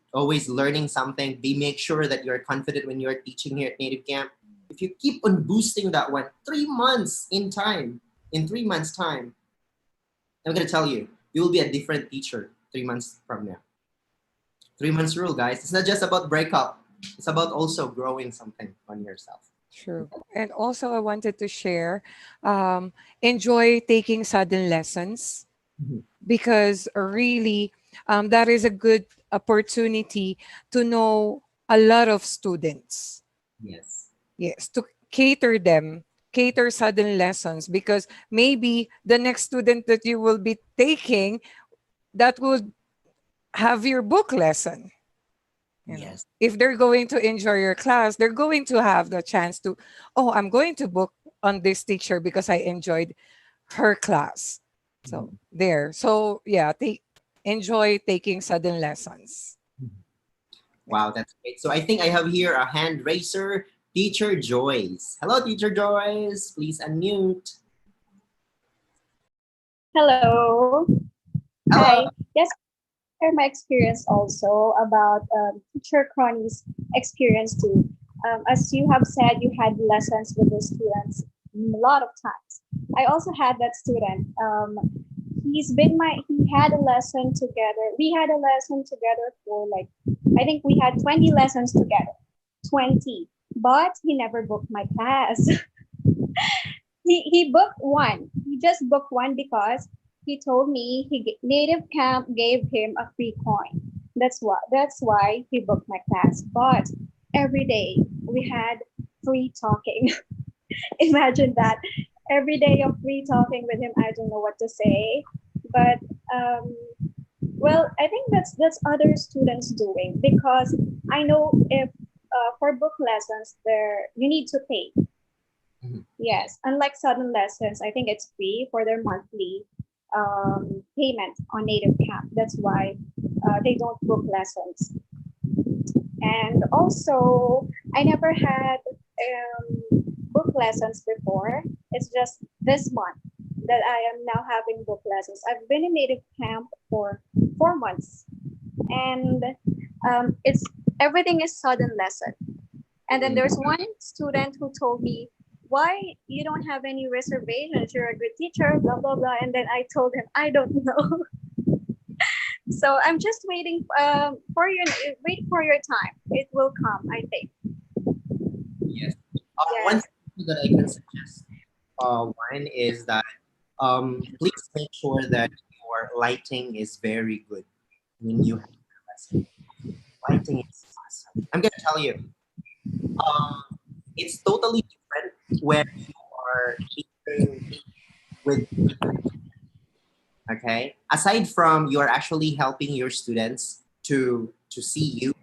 learning something, make sure that you're confident when you're teaching here at NativeCamp. If you keep on boosting that one 3 months in 3 months time, I'm gonna tell you, you will be a different teacher 3 months from now. 3 months rule, guys. It's not just about breakup. It's about also growing something on yourself. True. And also, I wanted to share, enjoy taking sudden lessons Mhm. because really, that is a good opportunity to know a lot of students. Yes. Yes, to cater sudden lessons because maybe the next student that you will be taking that would have your book lesson. You know, Yes. if they're going to enjoy your class, they're going to have the chance to, oh, I'm going to book on this teacher because I enjoyed her class. So Mhm. there. So yeah, enjoy taking sudden lessons. Yeah. Wow, that's great. So I think I have here a hand raiser, Teacher Joyce. Hello, Teacher Joyce. Please unmute. Hello. Hello. Hi. Yes, share my experience also about teacher Crony's experience too. As you have said, you had lessons with the students a lot of times. I also had that student. He had a lesson together. We had a lesson together for like, I think we had 20 lessons together. 20. But he never booked my class. He booked one. He just booked one because he told me Native Camp gave him a free coin. That's why he booked my class. But every day we had free talking. Imagine that. Every day of free talking with him. I don't know what to say. But well, I think that's other students doing because I know if for book lessons there you need to pay. Mhm. Yes, unlike sudden lessons, I think it's free for their monthly payment on Native Camp. That's why they don't book lessons. And also, I never had book lessons before. It's just this month that I am now having book lessons. I've been in Native Camp for 4 months, and it's everything is sudden lesson. And then there's one student who told me, why you don't have any reservations? You're a good teacher, blah, blah, blah. And then I told him, I don't know. So I'm just waiting wait for your time. It will come, I think. Yes. One Yes. thing that I can suggest, one is that please make sure that your lighting is very good when you have your lesson. Lighting is awesome. I'm gonna tell you, it's totally different when you are teaching with people. Okay, aside from you're actually helping your students to see you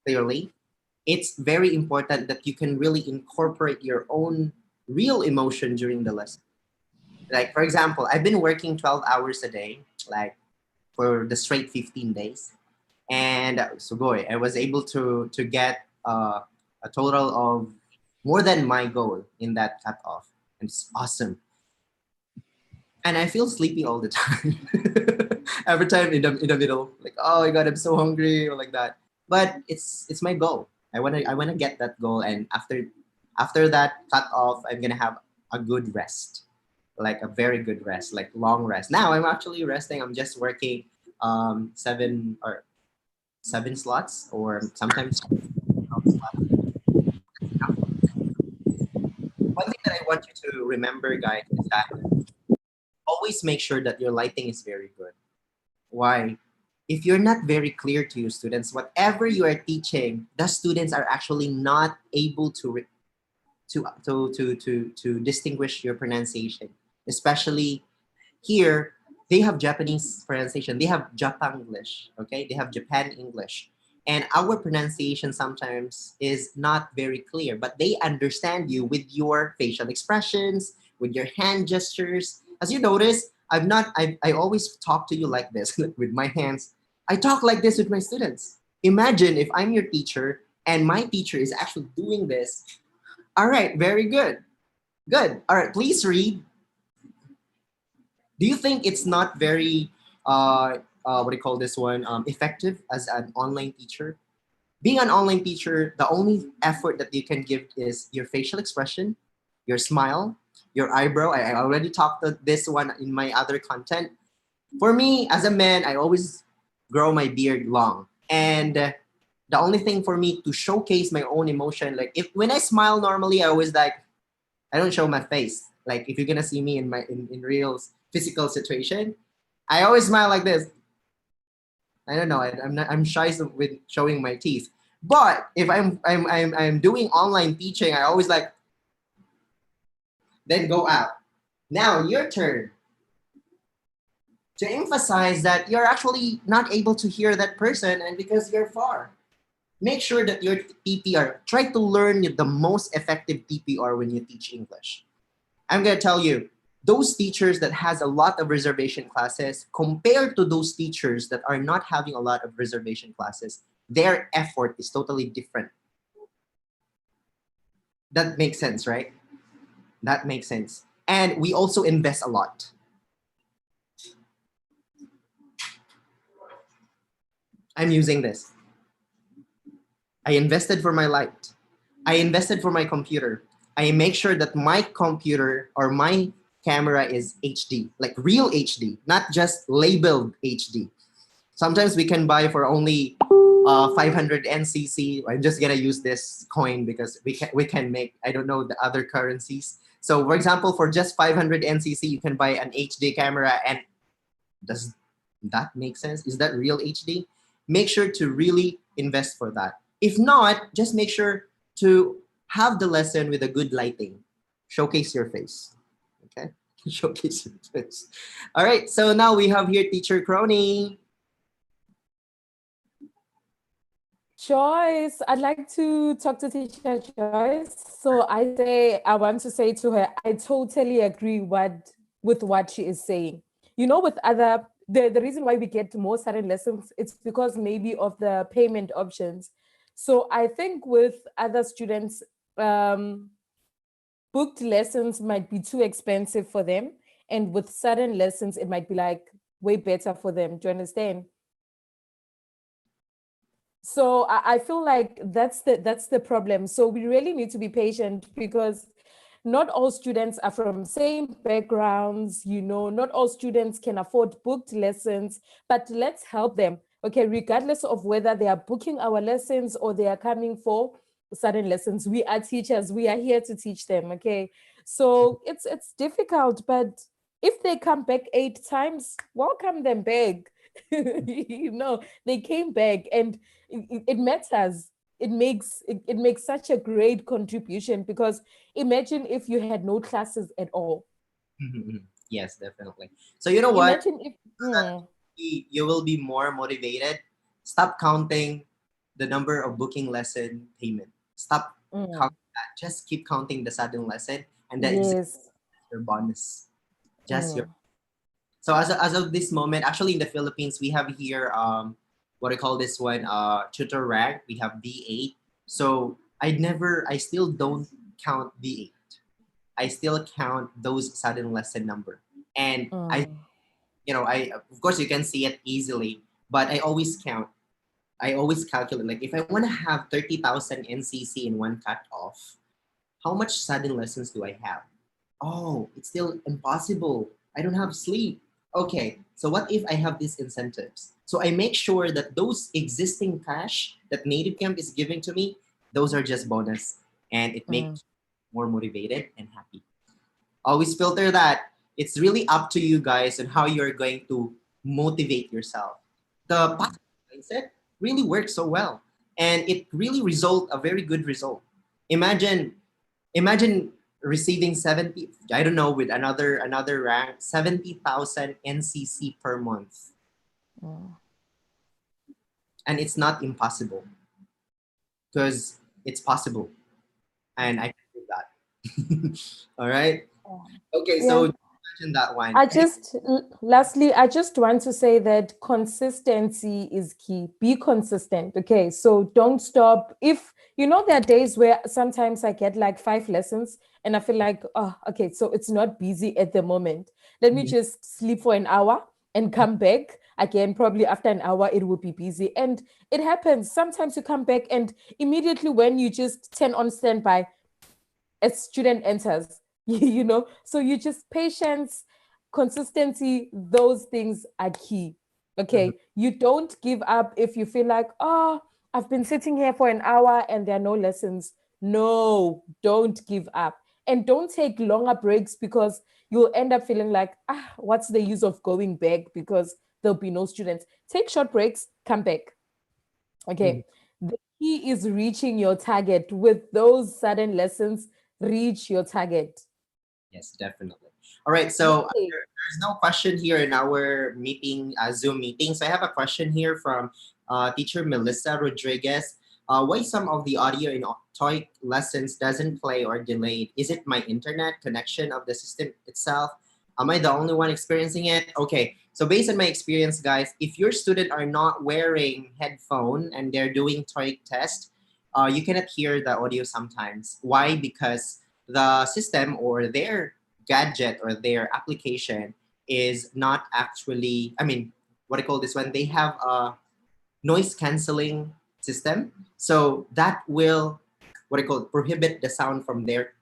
clearly, it's very important that you can really incorporate your own real emotion during the lesson. Like for example, I've been working 12 hours a day, like for the straight 15 days. And so boy, I was able to get a total of more than my goal in that cutoff. And it's awesome. And I feel sleepy all the time. Every time in the middle, like, oh my god, I'm so hungry or like that. But it's my goal. I wanna get that goal, and after that cut off, I'm gonna have a good rest, like a very good rest, like long rest. Now I'm actually resting. I'm just working seven slots or sometimes 12 slots. One thing that I want you to remember, guys, is that always make sure that your lighting is very good. Why? If you're not very clear to your students, whatever you are teaching, the students are actually not able to distinguish your pronunciation. Especially here, they have Japanese pronunciation. They have Japanglish, okay? They have Japan English. And our pronunciation sometimes is not very clear, but they understand you with your facial expressions, with your hand gestures. As you notice, I always talk to you like this, with my hands. I talk like this with my students. Imagine if I'm your teacher and my teacher is actually doing this. All right, very good. Good. All right, please read. Do you think it's not very, what do you call this one, effective as an online teacher? Being an online teacher, the only effort that you can give is your facial expression, your smile, your eyebrow. I already talked to this one in my other content. For me, as a man, I always grow my beard long. And the only thing for me to showcase my own emotion, like if when I smile normally, I always like, I don't show my face. Like if you're gonna see me in real physical situation, I always smile like this. I don't know. I'm shy with showing my teeth. But if I'm doing online teaching, I always like then go out. Now your turn to emphasize that you're actually not able to hear that person, and because you're far. Make sure that your TPR, try to learn the most effective TPR when you teach English. I'm gonna tell you, those teachers that has a lot of reservation classes compared to those teachers that are not having a lot of reservation classes, their effort is totally different. That makes sense, right? That makes sense. And we also invest a lot. I'm using this. I invested for my light. I invested for my computer. I make sure that my computer or my camera is HD, like real HD, not just labeled HD. Sometimes we can buy for only 500 NCC. I'm just gonna use this coin because we can make, I don't know the other currencies. So for example, for just 500 NCC, you can buy an HD camera. And does that make sense? Is that real HD? Make sure to really invest for that. If not, just make sure to have the lesson with a good lighting. Showcase your face. Okay? Showcase your face. All right, so now we have here Teacher Crony. Joyce, I'd like to talk to teacher Joyce. So I want to say to her, I totally agree with what she is saying. You know, with other, the reason why we get more sudden lessons, it's because maybe of the payment options. So I think with other students, booked lessons might be too expensive for them. And with sudden lessons, it might be like way better for them. Do you understand? So I feel like that's the problem. So we really need to be patient because not all students are from same backgrounds, you know, not all students can afford booked lessons, but let's help them. Okay, regardless of whether they are booking our lessons or they are coming for sudden lessons, we are teachers, we are here to teach them. Okay. So it's difficult, but If they come back 8 times, welcome them back. They came back, and it matters. It makes such a great contribution, because imagine if you had no classes at all. Yes, definitely. So you know what? Imagine if You will be more motivated. Stop counting the number of booking lesson payment. Stop mm, counting that. Just keep counting the sudden lesson, and that is yes. your bonus. Just your. Mm, So as of this moment, actually in the Philippines, we have here what I call this one tutor rank. We have D8. So I still don't count D8. I still count those sudden lesson number. And mm, I of course you can see it easily, but I always count. I always calculate, like if I want to have 30,000 NCC in one cut off, how much sudden lessons do I have? Oh, it's still impossible. I don't have sleep. Okay, so what if I have these incentives? So I make sure that those existing cash that NativeCamp is giving to me, those are just bonus, and it mm. makes me more motivated and happy. Always filter that. It's really up to you guys on how you're going to motivate yourself. The positive mindset really works so well, and it really result a very good result. Imagine receiving 70, I don't know, with another rank, 70,000 NCC per month, Mm. and it's not impossible because it's possible, and I can do that. All right. Okay, so Yeah. imagine that one. Lastly, I just want to say that consistency is key. Be consistent. Okay. So don't stop. If there are days where sometimes I get like 5 lessons and I feel like, oh, okay, so it's not busy at the moment. Let me just sleep for an hour and come back again. Probably after an hour, it will be busy. And it happens. Sometimes you come back and immediately when you just turn on standby, a student enters. So you just patience, consistency, those things are key. Mhm. Okay, you don't give up if you feel like, oh, I've been sitting here for an hour and there are no lessons. No, don't give up, and don't take longer breaks, because you'll end up feeling like, what's the use of going back, because there'll be no students. Take short breaks, come back. Mhm. Okay. The key is reaching your target. With those sudden lessons, reach your target. Yes, definitely. All right, so Yay. there's no question here in our meeting, Zoom meeting. So I have a question here from teacher Melissa Rodriguez. Why some of the audio in TOEIC lessons doesn't play or delayed? Is it my internet connection of the system itself? Am I the only one experiencing it? Okay, so based on my experience, guys, if your student are not wearing headphone and they're doing TOEIC test, you cannot hear the audio sometimes. Why? Because the system or their gadget or their application is not actually, I mean, what I call this one, they have a noise canceling system. So that will, what I call, prohibit the sound from their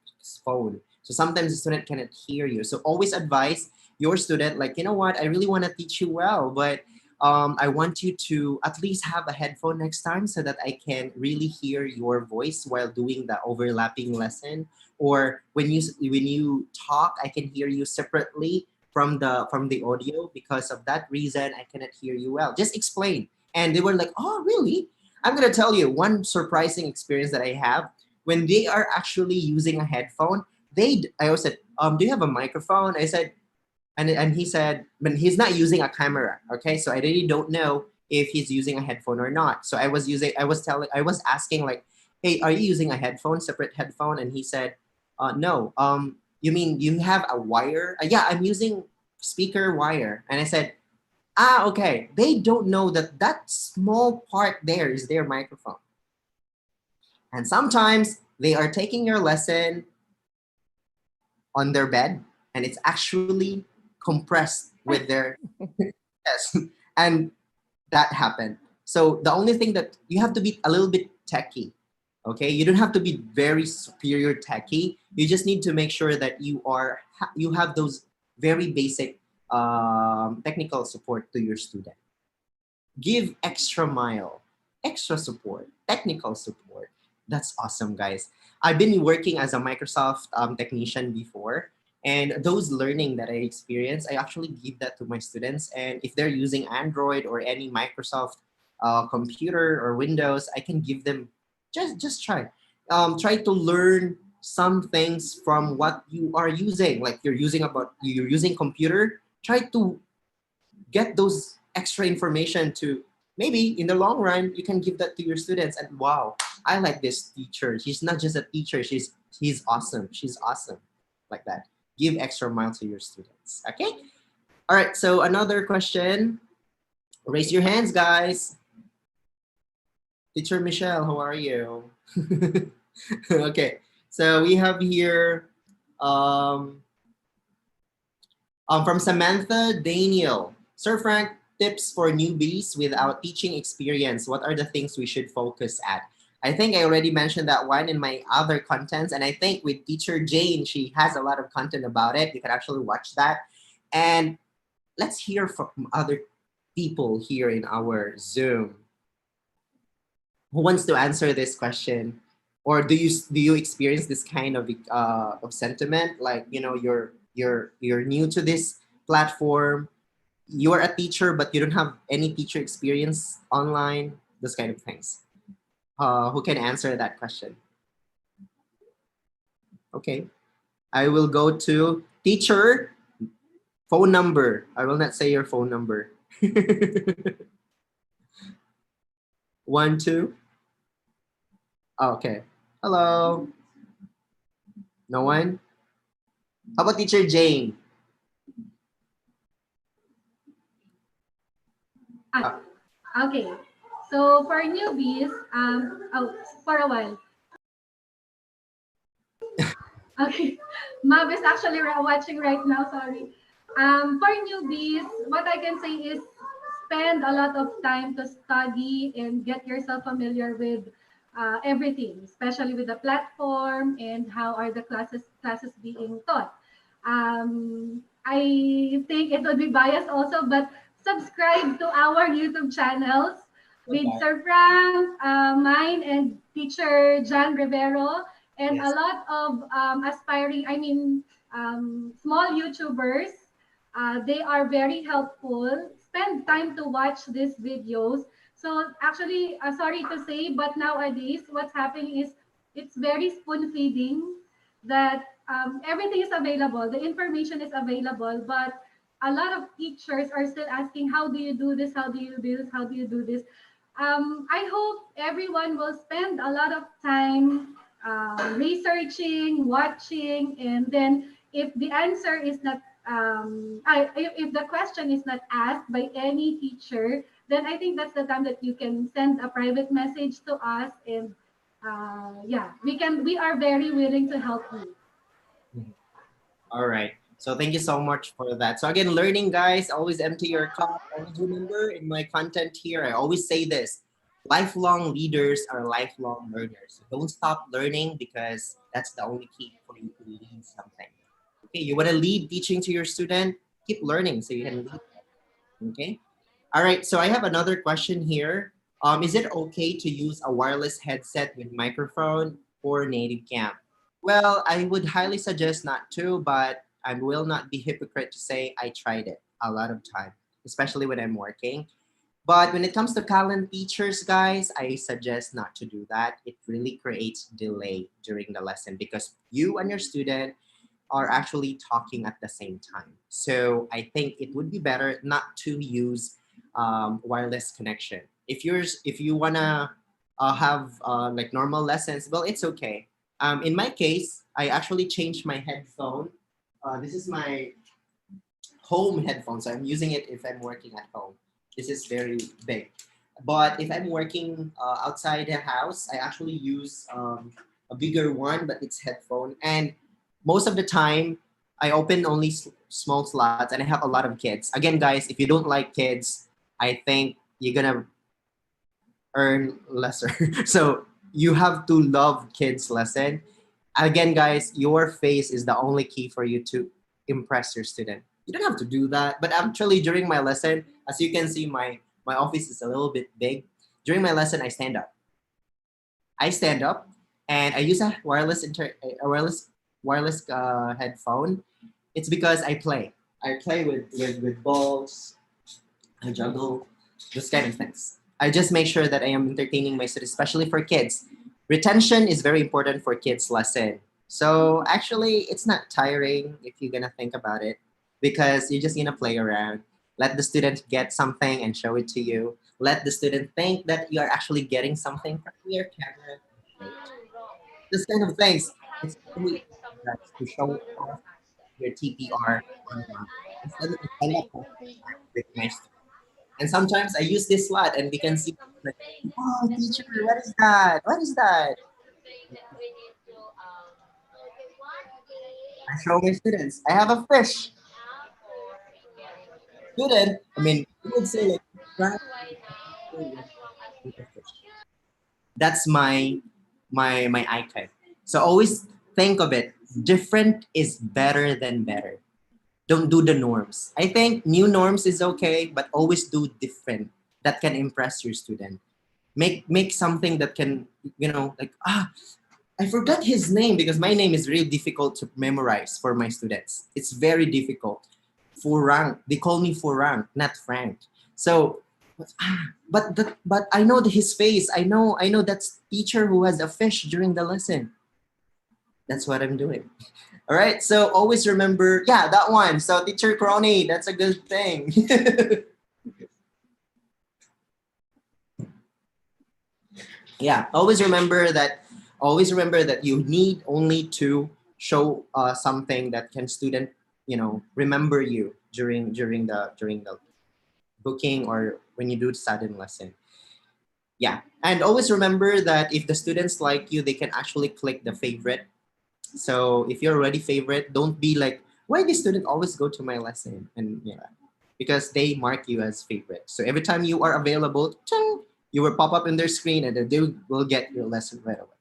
phone. So sometimes the student cannot hear you. So always advise your student, like, you know what, I really want to teach you well, but I want you to at least have a headphone next time so that I can really hear your voice while doing the overlapping lesson. Or when you talk, I can hear you separately from the audio. Because of that reason, I cannot hear you well. Just explain. And they were like, oh, really? I'm going to tell you one surprising experience that I have. When they are actually using a headphone, I also said, do you have a microphone? I said, and he said, but he's not using a camera. Okay. So I really don't know if he's using a headphone or not. So I was asking like, hey, are you using a headphone, separate headphone? And he said, no. You mean you have a wire? Yeah, I'm using speaker wire. And I said, okay. They don't know that that small part there is their microphone. And sometimes they are taking your lesson on their bed and it's actually compressed with their chest. And that happened. So the only thing that you have to be a little bit techy. Okay, you don't have to be very superior techy. You just need to make sure that you have those very basic technical support to your student. Give extra mile, extra support, technical support. That's awesome, guys. I've been working as a Microsoft technician before, And those learning that I experience, I actually give that to my students. And if they're using Android or any Microsoft computer or Windows, I can give them just try to learn some things from what you are using. Like you're using computer, try to get those extra information to maybe in the long run you can give that to your students. And wow, I like this teacher, she's not just a teacher, she's awesome, she's awesome, like that. Give extra mile to your students. Okay, all right, so another question, raise your hands guys. Teacher Michelle, how are you? Okay, so we have here um, from Samantha Daniel. Sir Frank, tips for newbies without teaching experience. What are the things we should focus at? I think I already mentioned that one in my other contents. And I think with teacher Jane, she has a lot of content about it. You can actually watch that. And let's hear from other people here in our Zoom. Who wants to answer this question? Or do you experience this kind of sentiment? Like, you know, you're new to this platform, you are a teacher, but you don't have any teacher experience online, those kind of things. Who can answer that question? Okay, I will go to teacher, phone number. I will not say your phone number. 1, 2. Okay, hello. No one? How about teacher Jane? Okay. So for newbies, for a while. Okay. Mab is actually watching right now, sorry. For newbies, what I can say is spend a lot of time to study and get yourself familiar with everything, especially with the platform and how are the classes being taught. I think it would be biased also, but subscribe to our YouTube channels with Sir Frank, mine, and teacher John Rivero, and a Yes. lot of aspiring, small YouTubers. They are very helpful. Spend time to watch these videos. So actually, sorry to say, but nowadays, what's happening is it's very spoon feeding that everything is available, the information is available, but a lot of teachers are still asking, how do you do this? How do you do this? How do you do this? I hope everyone will spend a lot of time researching, watching, and then if the answer is not, if the question is not asked by any teacher, then I think that's the time that you can send a private message to us, and yeah, we are very willing to help you. All right. So thank you so much for that. So again, learning guys, always empty your cup. Always remember in my content here, I always say this, lifelong leaders are lifelong learners. So don't stop learning because that's the only key for you to lead something. Okay, you want to lead teaching to your student, keep learning so you can lead. Okay. All right. So I have another question here. Is it okay to use a wireless headset with microphone for NativeCamp? Well, I would highly suggest not to, but I will not be hypocrite to say I tried it a lot of time, especially when I'm working. But when it comes to Callan teachers, guys, I suggest not to do that. It really creates delay during the lesson because you and your student are actually talking at the same time. So I think it would be better not to use wireless connection. If you wanna have like normal lessons, well, it's okay. In my case, I actually changed my headphone. This is my home headphone, so I'm using it if I'm working at home. This is very big. But if I'm working outside the house, I actually use a bigger one, but it's headphone. And most of the time, I open only small slots, and I have a lot of kids. Again, guys, if you don't like kids, I think you're gonna earn lesser. So you have to love kids lesson. Again, guys, your face is the only key for you to impress your student. You don't have to do that, but actually during my lesson, as you can see, my office is a little bit big. During my lesson, I stand up. I stand up and I use a wireless headphone, It's because I play. I play with balls. I juggle, those kind of things. I just make sure that I am entertaining my students, especially for kids. Retention is very important for kids' lesson. So actually, it's not tiring if you're gonna think about it, because you're just gonna play around. Let the student get something and show it to you. Let the student think that you are actually getting something from your camera. This kind of things. It's really important to show off your TPR online instead of stand up with my students. And sometimes I use this slot and we can see like, oh teacher, what is that? What is that? I show my students. I have a fish. Student, I mean, you would say like, "Right, with a fish." That's my icon. So always think of it. Different is better than better. Don't do the norms. I think new norms is okay, but always do different that can impress your student. Make something that can, like, I forgot his name because my name is really difficult to memorize for my students. It's very difficult. Furang. They call me Furang, not Frank. So, but I know his face. I know that's teacher who has a fish during the lesson. That's what I'm doing. All right. So always remember, yeah, that one. So teacher Crony, that's a good thing. Yeah. Always remember that you need only to show something that can student remember you during the booking or when you do the sudden lesson. Yeah, and always remember that if the students like you, they can actually click the favorite. So if you're already favorite, don't be like, why this student always go to my lesson? And yeah, because they mark you as favorite. So every time you are available, ting, you will pop up in their screen and then they will get your lesson right away.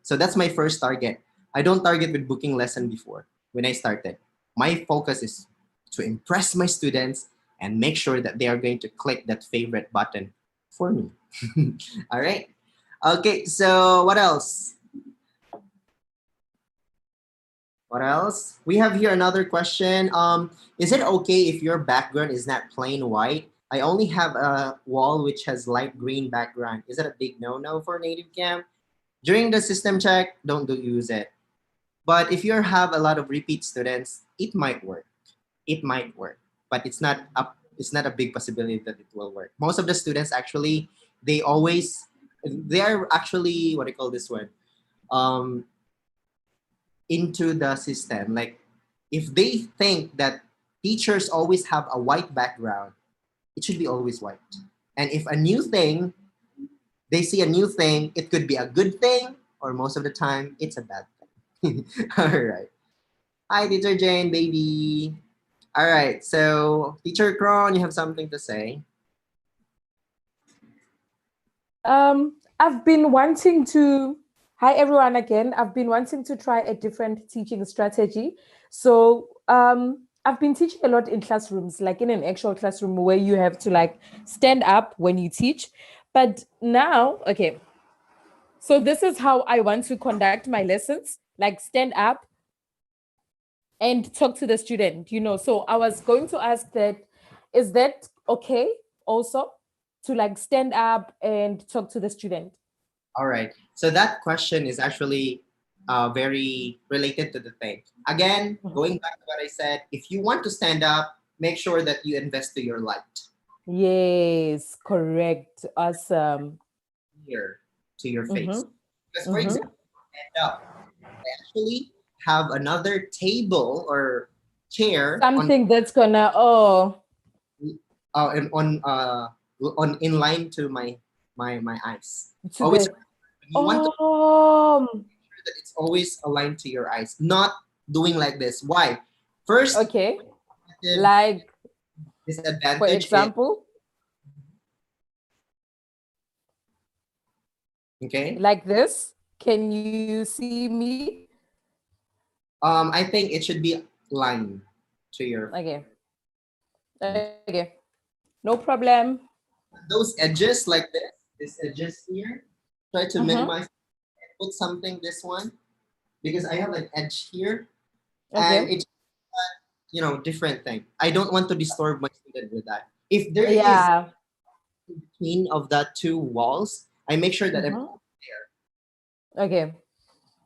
So that's my first target. I don't target with booking lesson before when I started. My focus is to impress my students and make sure that they are going to click that favorite button for me. All right. Okay, so what else? What else? We have here another question. Is it okay if your background is not plain white? I only have a wall which has light green background. Is it a big no-no for NativeCamp? During the system check, don't use it. But if you have a lot of repeat students, it might work. It might work, but it's not a big possibility that it will work. Most of the students actually, they are actually, what do you call this one? Um, into the system. Like if they think that teachers always have a white background, it should be always white. And if they see a new thing, it could be a good thing, or most of the time, it's a bad thing. All right. Hi, Teacher Jane, baby. All right. So, Teacher Kron, you have something to say? I've been wanting to. Hi everyone again. I've been wanting to try a different teaching strategy. So I've been teaching a lot in classrooms, like in an actual classroom where you have to like stand up when you teach. But now, okay. So this is how I want to conduct my lessons, like stand up and talk to the student, So I was going to ask that, is that okay also to like stand up and talk to the student? All right. So that question is actually very related to the thing. Again, going back to what I said, if you want to stand up, make sure that you invest to your light. Yes, correct. Awesome. Here to your face. Because for example, stand up, I actually have another table or chair Something that's gonna on in line to my eyes. to Always the you want to make sure that it's always aligned to your eyes, not doing like this. Why? First, okay. Like disadvantage for example, okay. like this. Can you see me? I think it should be lined to your Okay. Okay. No problem. those edges like this edges here. Try to minimize. Put something this one because I have an edge here, and Okay. it's different thing. I don't want to disturb my student with that. If there is Yeah. between of that two walls, I make sure that I Mhm. Okay.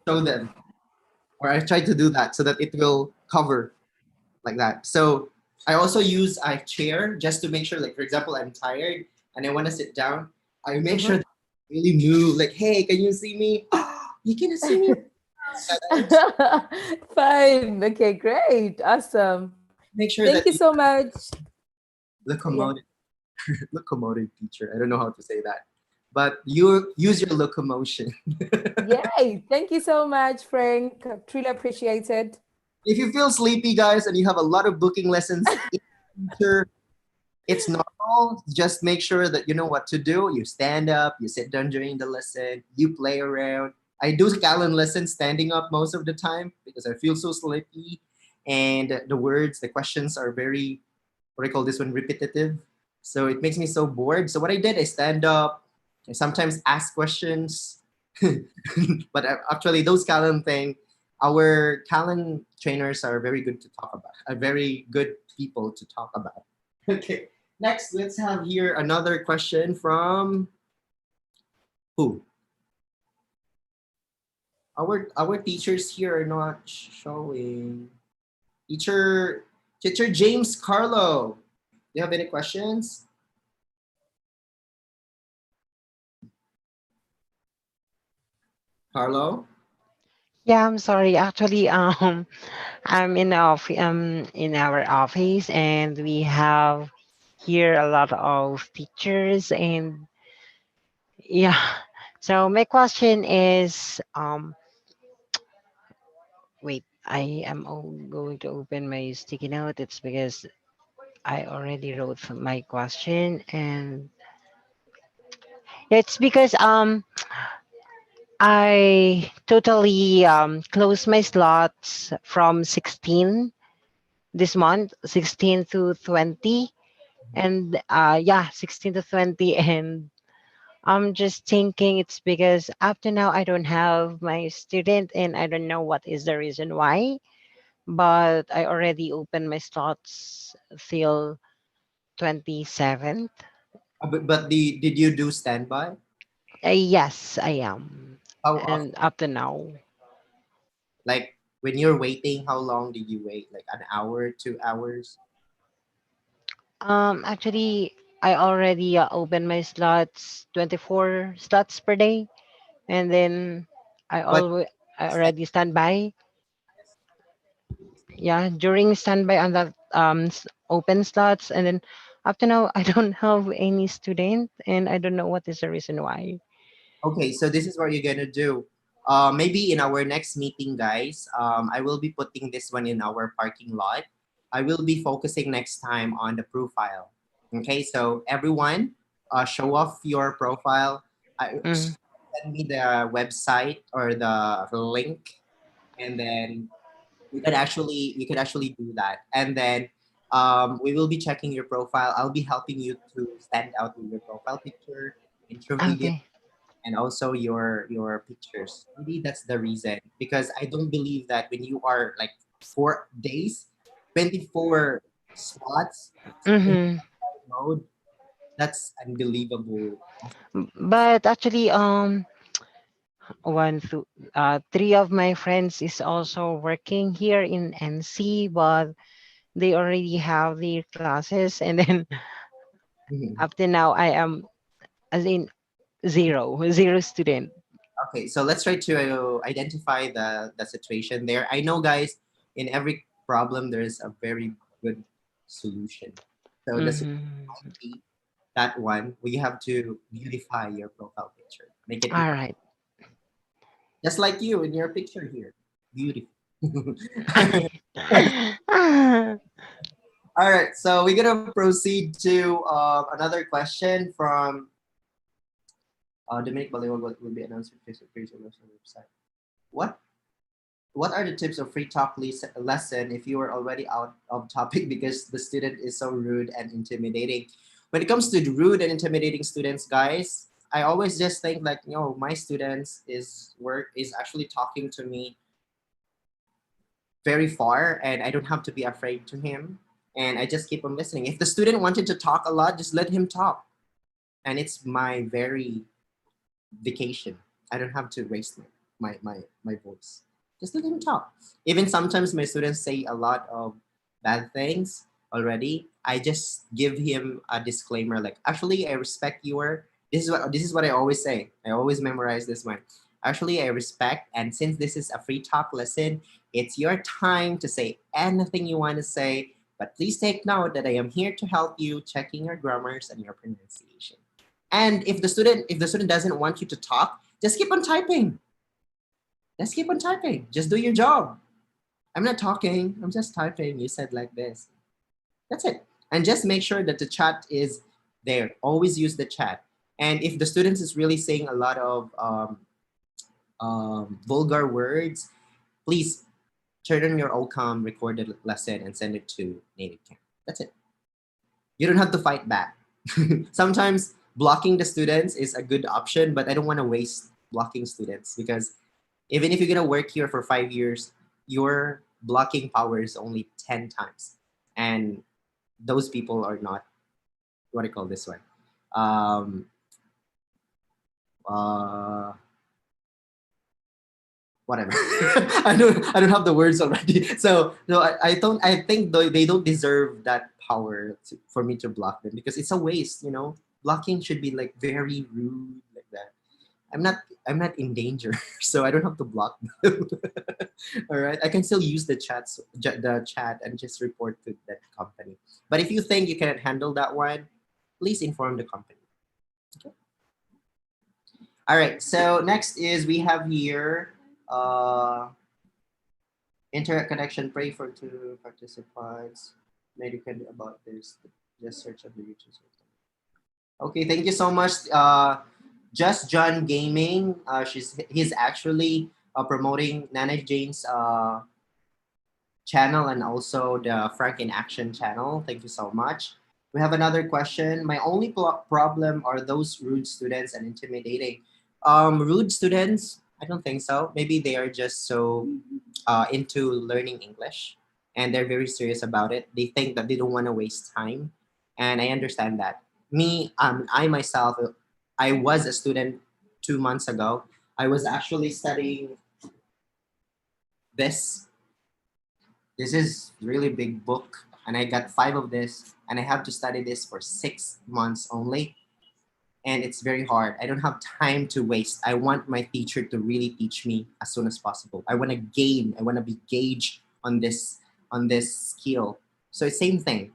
show them, or I try to do that so that it will cover like that. So I also use a chair just to make sure, like for example, I'm tired and I want to sit down. I make sure Mhm. that I really move. Like, hey, can you see me? You cannot see me. Fine. Okay, great. Awesome. Make sure Thank that you you so much. Yeah. locomotive locomotive teacher. I don't know how to say that, but you use your locomotion. Yay. Thank you so much, Frank. Truly appreciated. If you feel sleepy, guys, and you have a lot of booking lessons in the future, it's normal. Just make sure that you know what to do. You stand up, you sit down during the lesson, you play around. I do Callan lessons standing up most of the time because I feel so sleepy, and the words, the questions are very, what do I call this one, repetitive. So it makes me so bored. So what I did, I stand up, I sometimes ask questions, but actually those Callan thing, our Callan trainers are very good to talk about, are very good people to talk about. Okay, next let's have here another question from who? Our teachers here are not showing. Teacher James Carlo. Do you have any questions? Carlo? Yeah, I'm sorry. Actually, I'm in our office, and we have here a lot of teachers, and yeah. So my question is, wait, I am going to open my sticky note. It's because I already wrote my question, and it's because I totally closed my slots from 16 this month, 16 to 20, and yeah, 16 to 20. And I'm just thinking it's because up to now I don't have my student, and I don't know what is the reason why, but I already opened my slots till 27th. But did you do standby? Yes, I am, How often? and up to now. Like when you're waiting, how long did you wait? Like an hour, 2 hours? Actually, I already opened my slots, 24 slots per day, and then But I already stand by. Yeah, during standby on that open slots, and then up to now I don't have any student, and I don't know what is the reason why. okay, so this is what you're gonna do. Maybe in our next meeting, guys, I will be putting this one in our parking lot. I will be focusing next time on the profile. Okay, so everyone, show off your profile. Mm. Send me the website or the link, and then you could actually do that, and then we will be checking your profile. I'll be helping you to stand out with your profile picture, intro video, Okay. and also your pictures. Maybe that's the reason, because I don't believe that when you are like 4 days, 24 slots in Mm-hmm. mode, that's unbelievable. But actually, one, two, three of my friends is also working here in NC, but they already have their classes, and then Mhm. up to now I am as in zero student. Okay, so let's try to identify the situation there. I know, guys, in every problem there is a very good solution. So the solution Mm-hmm. might be that one. We have to beautify your profile picture, make it All look right. just like you in your picture here. Beautiful. All right, so we're gonna proceed to another question from Dominic Baliwag. What will be announced on Facebook page or website? What what are the tips of free talk lesson if you are already out of topic because the student is so rude and intimidating? When it comes to the rude and intimidating students, guys, I always just think like, my students is actually talking to me very far, and I don't have to be afraid to him. And I just keep on listening. If the student wanted to talk a lot, just let him talk. And it's my very vacation. I don't have to waste my voice. Just let him talk. Even sometimes my students say a lot of bad things already. I just give him a disclaimer like, actually, I respect your. This is what I always say. I always memorize this one. Actually, I respect, and since this is a free talk lesson, it's your time to say anything you want to say. But please take note that I am here to help you checking your grammars and your pronunciation. And if the student doesn't want you to talk, just keep on typing. Just keep on typing. Just do your job. I'm not talking. I'm just typing. You said like this. That's it. And just make sure that the chat is there. Always use the chat. And if the student is really saying a lot of vulgar words, please turn on your OCOM recorded lesson and send it to NativeCamp. That's it. You don't have to fight back. Sometimes blocking the students is a good option, but I don't want to waste blocking students because even if you're going to work here for 5 years, your blocking power is only 10 times. And those people are not, what do you call this one? Whatever. I don't have the words already. So I think they don't deserve that power for me to block them because it's a waste, Blocking should be like very rude like that. I'm not in danger, so I don't have to block them. All right, I can still use the chat and just report to that company. But if you think you cannot handle that one, please inform the company. Okay. All right. So next is we have here internet connection. Pray for two participants. Maybe you can do about this. Just search on the YouTube. Okay. Thank you so much. Just John Gaming. He's actually promoting Nana Jane's channel and also the Frank in Action channel. Thank you so much. We have another question. My only problem are those rude students and intimidating. Rude students, I don't think so. Maybe they are just so into learning English and they're very serious about it. They think that they don't want to waste time. And I understand that. I myself, I was a student 2 months ago. I was actually studying this. This is really big book and I got 5 of this and I have to study this for 6 months only. And it's very hard. I don't have time to waste. I want my teacher to really teach me as soon as possible. I want to be gauged on this skill. So it's same thing.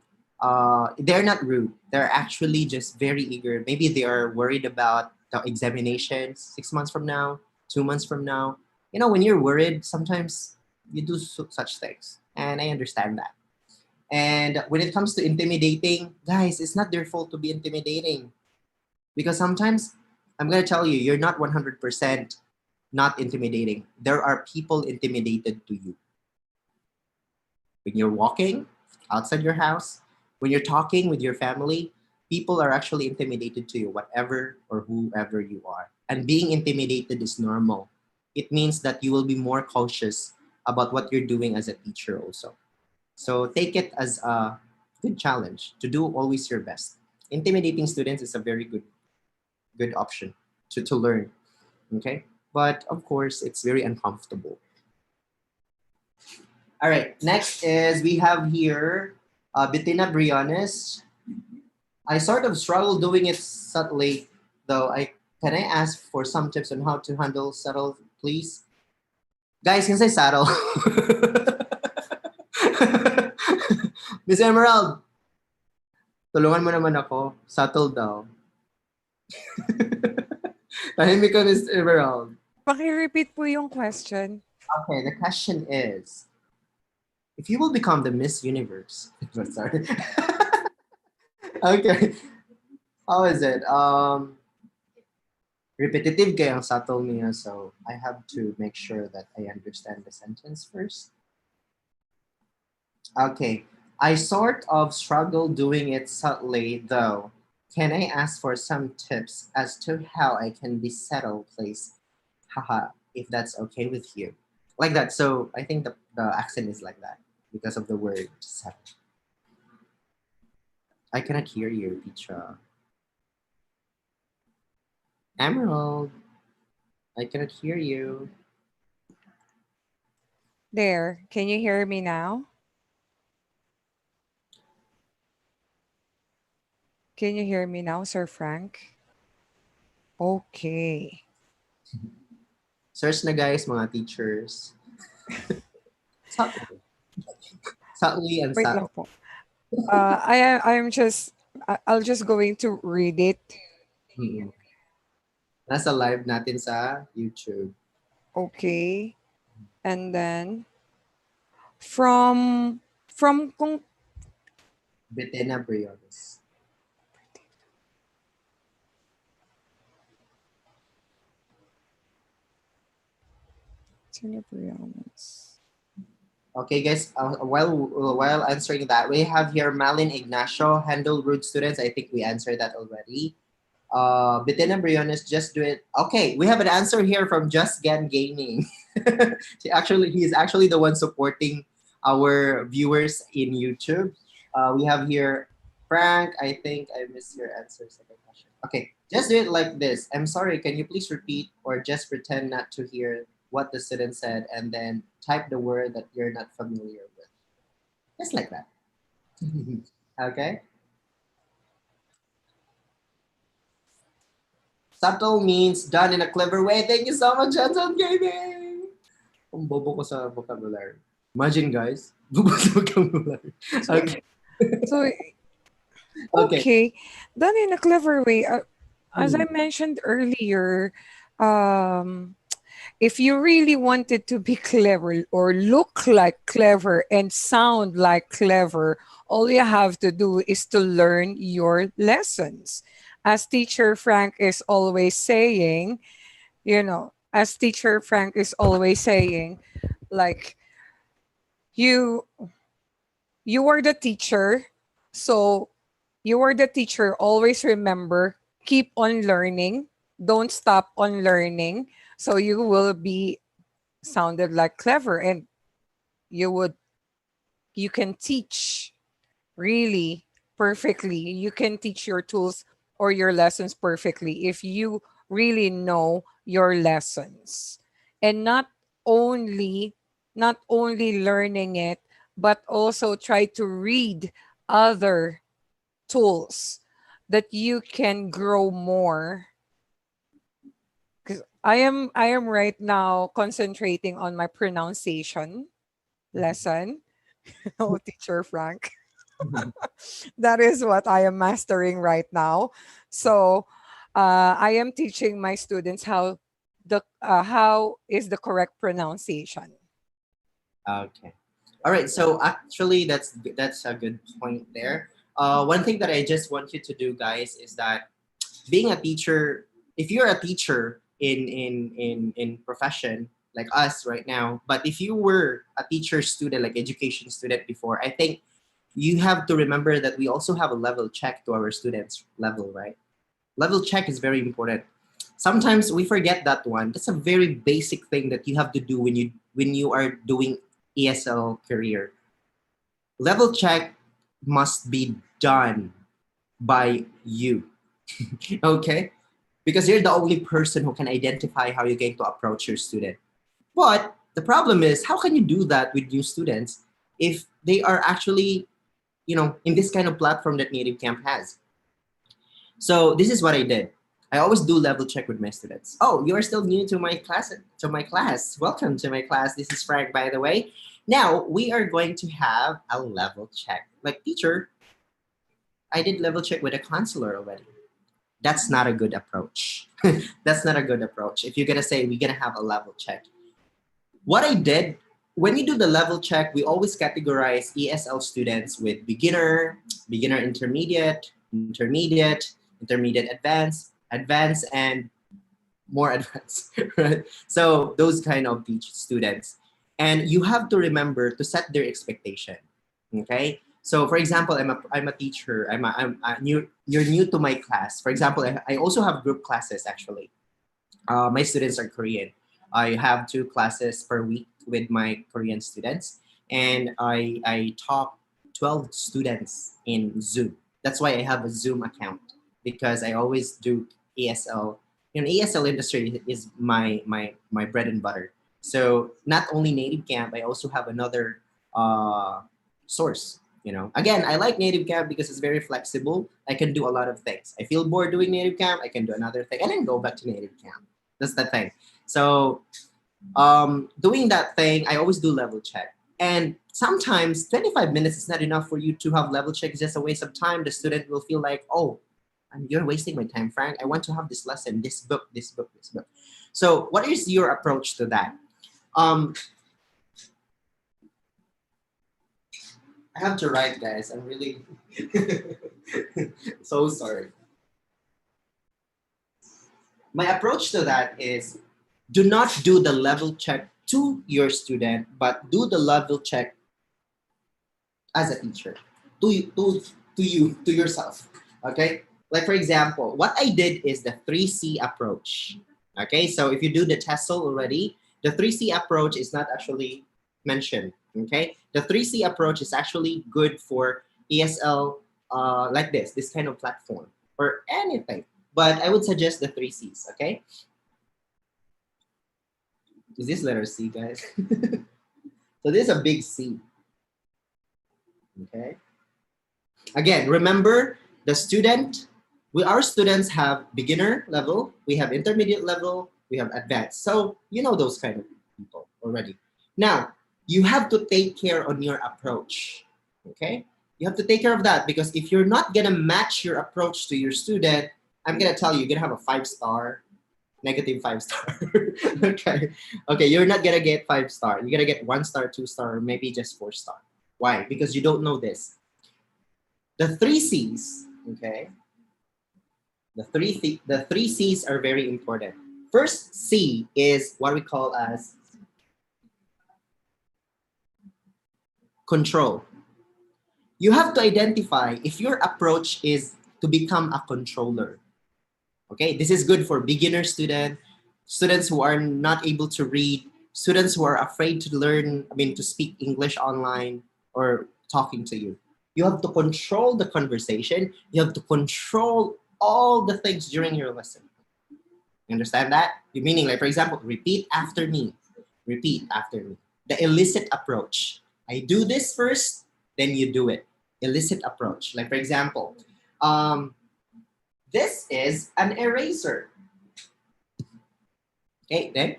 They're not rude. They're actually just very eager. Maybe they are worried about the examinations 6 months from now, 2 months from now. When you're worried, sometimes you do such things. And I understand that. And when it comes to intimidating, guys, it's not their fault to be intimidating. Because sometimes, I'm going to tell you, you're not 100% not intimidating. There are people intimidated to you. When you're walking outside your house, when you're talking with your family, people are actually intimidated to you, whatever or whoever you are. And being intimidated is normal. It means that you will be more cautious about what you're doing as a teacher also. So take it as a good challenge to do always your best. Intimidating students is a very good option to learn. Okay. But of course, it's very uncomfortable. All right. Next is we have here Bettina Briones. I sort of struggle doing it subtly, though. Can I ask for some tips on how to handle subtle, please? Guys, can I say subtle? Miss Emerald, tulungan mo naman ako. Subtle daw. Tahimik ka, Miss Emerald. Paki-repeat po yung question. Okay, the question is, if you will become the Miss Universe, sorry. Okay, how is it? Repetitive kaya ang subtle niya, so I have to make sure that I understand the sentence first. Okay, I sort of struggle doing it subtly, though. Can I ask for some tips as to how I can be settled, please? Haha, if that's okay with you. Like that. So I think the the accent is like that because of the word seven. I cannot hear you, Petra. Emerald, I cannot hear you. There. Can you hear me now? Can you hear me now, Sir Frank? Okay. Search na guys, mga teachers. Subtly and Wait lang subtle. po. I'll just going to read it. Mm-mm. Nasa live natin sa YouTube. Okay. And then from kung Betena Briones. Okay, guys. While answering that, we have here Malin Ignacio, handle rude students. I think we answered that already. Betena Briones, just do it. Okay, we have an answer here from Just Gan Gaming. He's actually the one supporting our viewers in YouTube. We have here Frank. I think I missed your answer. Second question. Okay, just do it like this. I'm sorry. Can you please repeat or just pretend not to hear what the student said and then type the word that you're not familiar with? Just like that. Okay. Subtle means done in a clever way. Thank you so much, Hanson Gaming! Ang bobo ko sa vocabulary. Imagine, guys. Bobo sa vocabulary. Okay. So Okay. okay, done in a clever way. As I mentioned earlier, if you really wanted to be clever or look like clever and sound like clever, all you have to do is to learn your lessons. As teacher Frank is always saying, as teacher Frank is always saying, like, you are the teacher, so you are the teacher. Always remember, keep on learning. Don't stop on learning. So you will be sounded like clever, and you can teach really perfectly. You can teach your tools or your lessons perfectly if you really know your lessons. And not only learning it, but also try to read other tools that you can grow more. Because I am right now concentrating on my pronunciation lesson. Oh, teacher Frank. That is what I am mastering right now. So I am teaching my students how is the correct pronunciation. Okay. All right. So actually, that's a good point there. One thing that I just want you to do, guys, is that being a teacher, if you're a teacher in profession like us right now, but if you were a teacher student, like education student before, I think you have to remember that we also have a level check to our students level, right? Level check is very important. Sometimes we forget that one. That's a very basic thing that you have to do when you are doing ESL career. Level check must be done by you. Okay? Because you're the only person who can identify how you're going to approach your student. But the problem is, how can you do that with new students if they are actually, in this kind of platform that NativeCamp has? So this is what I did. I always do level check with my students. Oh, you are still new to my class. Welcome to my class. This is Frank, by the way. Now we are going to have a level check. Like, teacher, I did level check with a counselor already. That's not a good approach. That's not a good approach. If you're gonna say we're gonna have a level check. What I did, when you do the level check, we always categorize ESL students with beginner, beginner intermediate, intermediate, intermediate advanced, advanced, and more advanced, right? So those kind of teach students. And you have to remember to set their expectation, okay? So for example, I'm a teacher, you're new to my class. For example, I also have group classes actually. My students are Korean. I have 2 classes per week with my Korean students, and I talk 12 students in Zoom. That's why I have a Zoom account, because I always do ESL. You know, ESL industry is my bread and butter. So not only NativeCamp, I also have another source. You know, again, I like NativeCamp because it's very flexible. I can do a lot of things. I feel bored doing NativeCamp, I can do another thing, and then go back to NativeCamp. That's the thing. So doing that thing, I always do level check. And sometimes 25 minutes is not enough for you to have level check. It's just a waste of time. The student will feel like, oh, you're wasting my time, Frank. I want to have this lesson, this book, this book, this book. So what is your approach to that? I have to write, guys. I'm really so sorry. My approach to that is, do not do the level check to your student, but do the level check as a teacher to yourself. Okay, like for example, what I did is the 3C approach. Okay, so if you do the TESOL already, the 3C approach is not actually mentioned. Okay, the 3C approach is actually good for ESL like this kind of platform or anything, but I would suggest the 3Cs. Okay, is this letter C, guys? So this is a big C. Okay. Again, remember the student, our students have beginner level, we have intermediate level, we have advanced. So you know those kind of people already. Now, you have to take care on your approach. Okay. You have to take care of that, because if you're not gonna match your approach to your student, I'm gonna tell you, you're gonna have a 5-star, negative 5-star. Okay. Okay, you're not gonna get 5-star. You're gonna get 1-star, 2-star, or maybe just 4-star. Why? Because you don't know this. The 3Cs, okay? The three C's are very important. First C is what we call as control. You have to identify if your approach is to become a controller. Okay, this is good for beginner students who are not able to read, students who are afraid to learn, to speak English online or talking to you. You have to control the conversation. You have to control all the things during your lesson. You understand that? Meaning, like, for example, repeat after me. Repeat after me. The illicit approach. I do this first, then you do it. Illicit approach. Like, for example, this is an eraser. Okay, then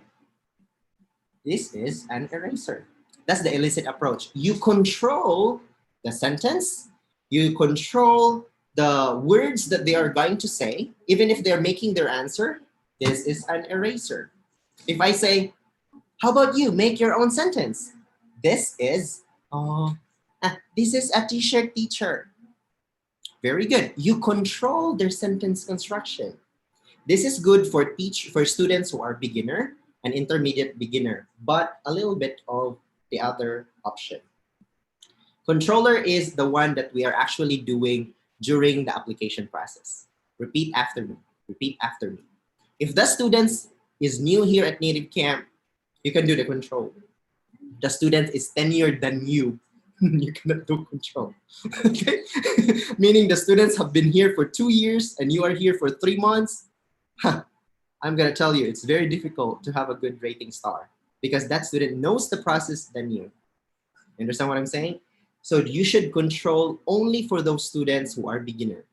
this is an eraser. That's the illicit approach. You control the sentence, you control the words that they are going to say, even if they're making their answer. This is an eraser. If I say, how about you make your own sentence? This is a t-shirt teacher. Very good. You control their sentence construction. This is good for students who are beginner and intermediate beginner, but a little bit of the other option. Controller is the one that we are actually doing during the application process. Repeat after me. Repeat after me. If the student is new here at NativeCamp, you can do the control. The student is tenured than you. You cannot do control. Okay? Meaning the students have been here for 2 years and you are here for 3 months. I'm gonna tell you, it's very difficult to have a good rating star because that student knows the process than you. You understand what I'm saying? So you should control only for those students who are beginner.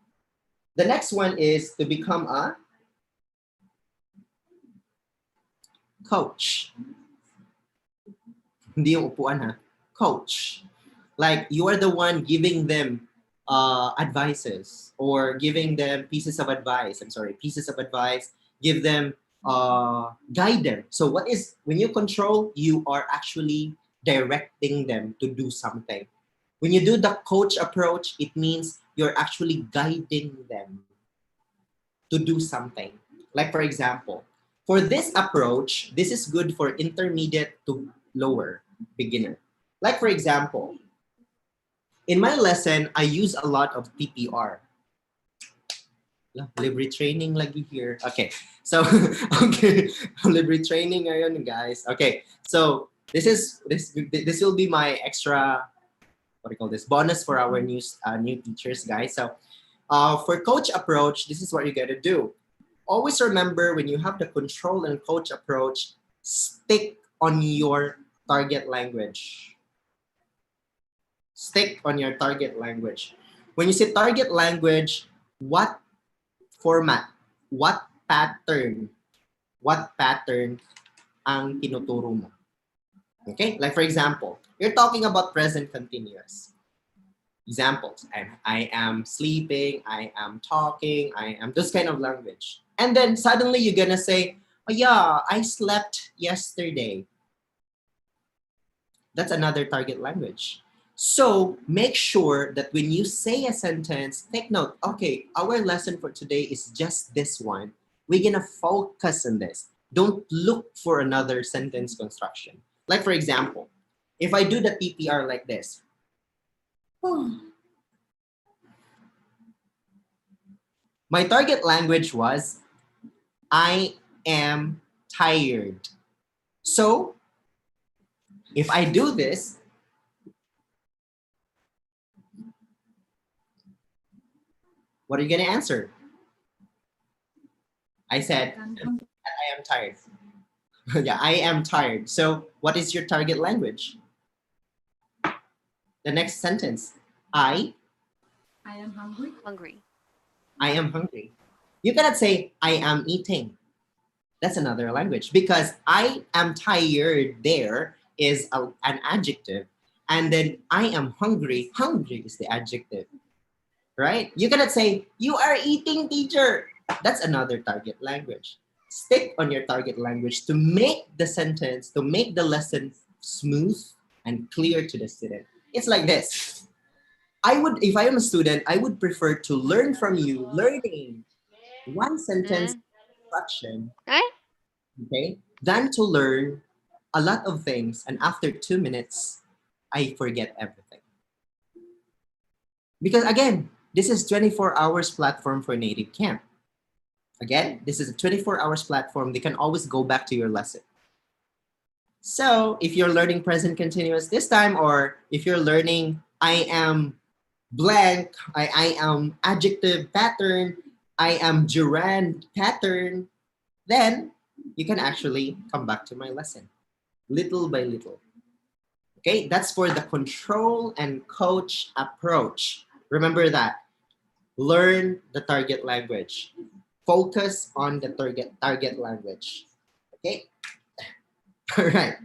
The next one is to become a coach. Hindi yung upuan ha. Coach. Like you are the one giving them advices or giving them pieces of advice. Pieces of advice. Give them, guide them. So when you control, you are actually directing them to do something. When you do the coach approach, it means you're actually guiding them to do something. Like for example, for this approach, this is good for intermediate to lower beginner. Like for example, in my lesson, I use a lot of TPR. Libre training lagi here. Okay. So, okay. Libre training ngayon, guys. Okay. So, this will be my extra, what do you call this, bonus for our new teachers, guys. So, for coach approach, this is what you got to do. Always remember, when you have the control and coach approach, stick on your target language. Stick on your target language. When you say target language, what format, what pattern ang tinuturo mo? Okay, like for example, you're talking about present continuous. Examples, I am sleeping, I am talking, I am this kind of language. And then suddenly you're gonna say, oh yeah, I slept yesterday. That's another target language. So make sure that when you say a sentence, take note, okay, our lesson for today is just this one. We're gonna focus on this. Don't look for another sentence construction. Like for example, if I do the PPR like this, my target language was, I am tired. So if I do this, what are you gonna answer? I said, I am tired. Yeah, I am tired. So what is your target language? The next sentence, I am hungry. Hungry. I am hungry. You cannot say, I am eating. That's another language, because I am tired there is an adjective. And then I am hungry. Hungry is the adjective, right? You cannot say, you are eating, teacher. That's another target language. Stick on your target language to make the sentence, to make the lesson smooth and clear to the student. It's like this. If I am a student, I would prefer to learn from you, learning one sentence instruction, Eh? okay, than to learn a lot of things, and after 2 minutes, I forget everything. Because again, this is 24 hours platform for NativeCamp. Again, this is a 24 hours platform. They can always go back to your lesson. So if you're learning present continuous this time, or if you're learning I am blank, I am adjective pattern, I am gerund pattern, then you can actually come back to my lesson little by little. Okay, that's for the control and coach approach. Remember that. Learn the target language. Focus on the target language. Okay? All right.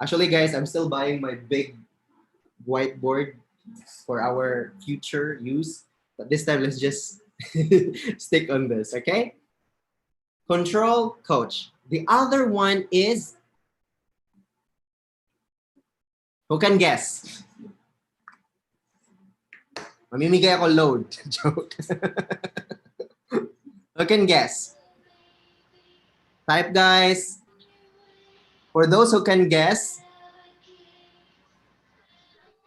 Actually, guys, I'm still buying my big whiteboard for our future use. But this time, let's just stick on this, okay? Control, coach. The other one is, who can guess? Mamimigay ako load. Joke. Who can guess? Type, guys. For those who can guess,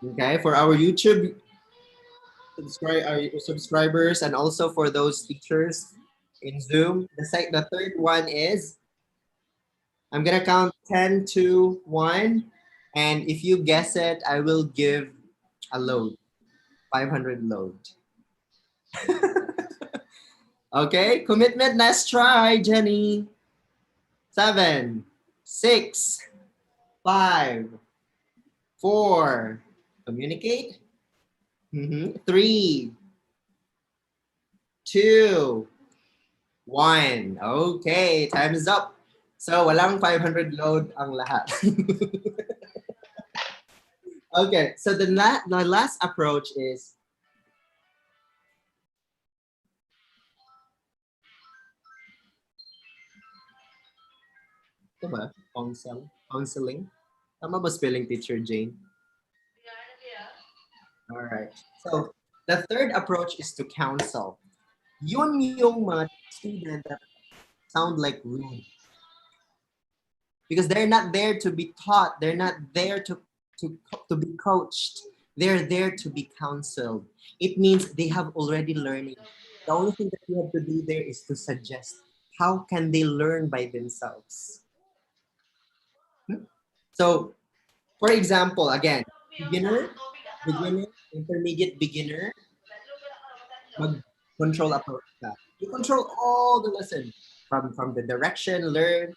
okay, for our YouTube subscribers, and also for those teachers in Zoom, the third one is, I'm gonna count 10 to 1, and if you guess it, I will give a load, 500 load. Okay, commitment, let's try, Jenny. 7, 6, 5, 4, communicate. 3, 2, 1. Okay, time is up. So, walang 500 load ang lahat. Okay, so the last approach is, ito ba? Counseling? Tama ba spelling, Teacher Jane? All right. So, the third approach is to counsel. Yun yung mga student that sound like rude. Because they're not there to be taught. They're not there to be coached. They're there to be counseled. It means they have already learning. The only thing that you have to do there is to suggest how can they learn by themselves. So, for example, again, beginner, intermediate, beginner, mag-control approach ka. You control all the lesson from the direction, learn,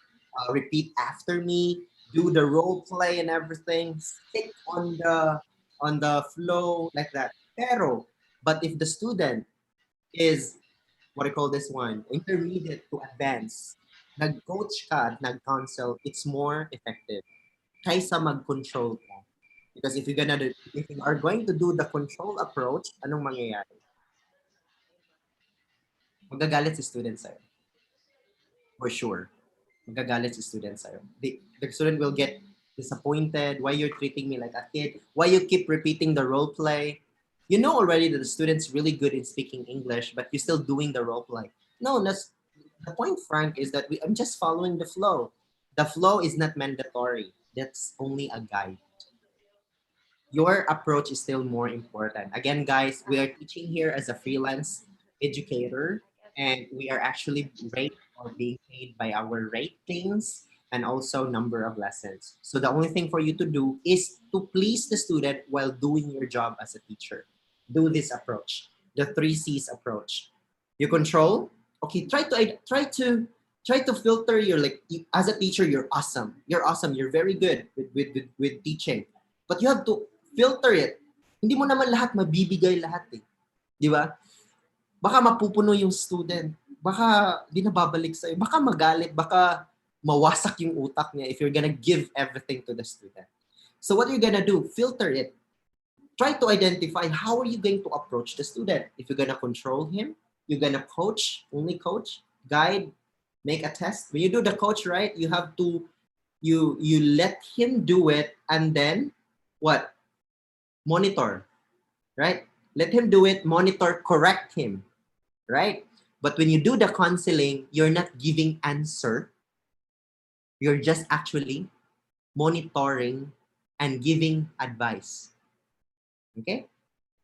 repeat after me, do the role play and everything, stick on the flow like that. But if the student is what I call this one, intermediate to advanced, nag-coach ka at nag-counsel, it's more effective kaysa mag-control ka. Because if you are going to do the control approach, anong mangyayari? Magagalit si student sa'yo. For sure. Magagalit si student sa'yo. The student will get disappointed. Why you're treating me like a kid? Why you keep repeating the role play? You know already that the student's really good in speaking English, but you're still doing the role play. No, that's the point, Frank, is that I'm just following the flow. The flow is not mandatory. That's only a guide. Your approach is still more important. Again, guys, we are teaching here as a freelance educator, and we are actually rate or being paid by our ratings and also number of lessons. So the only thing for you to do is to please the student while doing your job as a teacher. Do this approach, the 3 C's approach. You control. Okay, try to filter your as a teacher. You're awesome. You're awesome. You're very good with teaching, but you have to filter it. Hindi mo naman lahat mabibigay lahat eh. Di ba? Baka mapupuno yung student. Baka di na babalik sa'yo. Baka magalit. Baka mawasak yung utak niya if you're gonna give everything to the student. So what you're gonna do, filter it. Try to identify how are you going to approach the student. If you're gonna control him, you're gonna coach, only coach, guide, make a test. When you do the coach, right, you have to, you let him do it and then what? Monitor, right? Let him do it, monitor, correct him, right? But when you do the counseling, you're not giving answer. You're just actually monitoring and giving advice. Okay?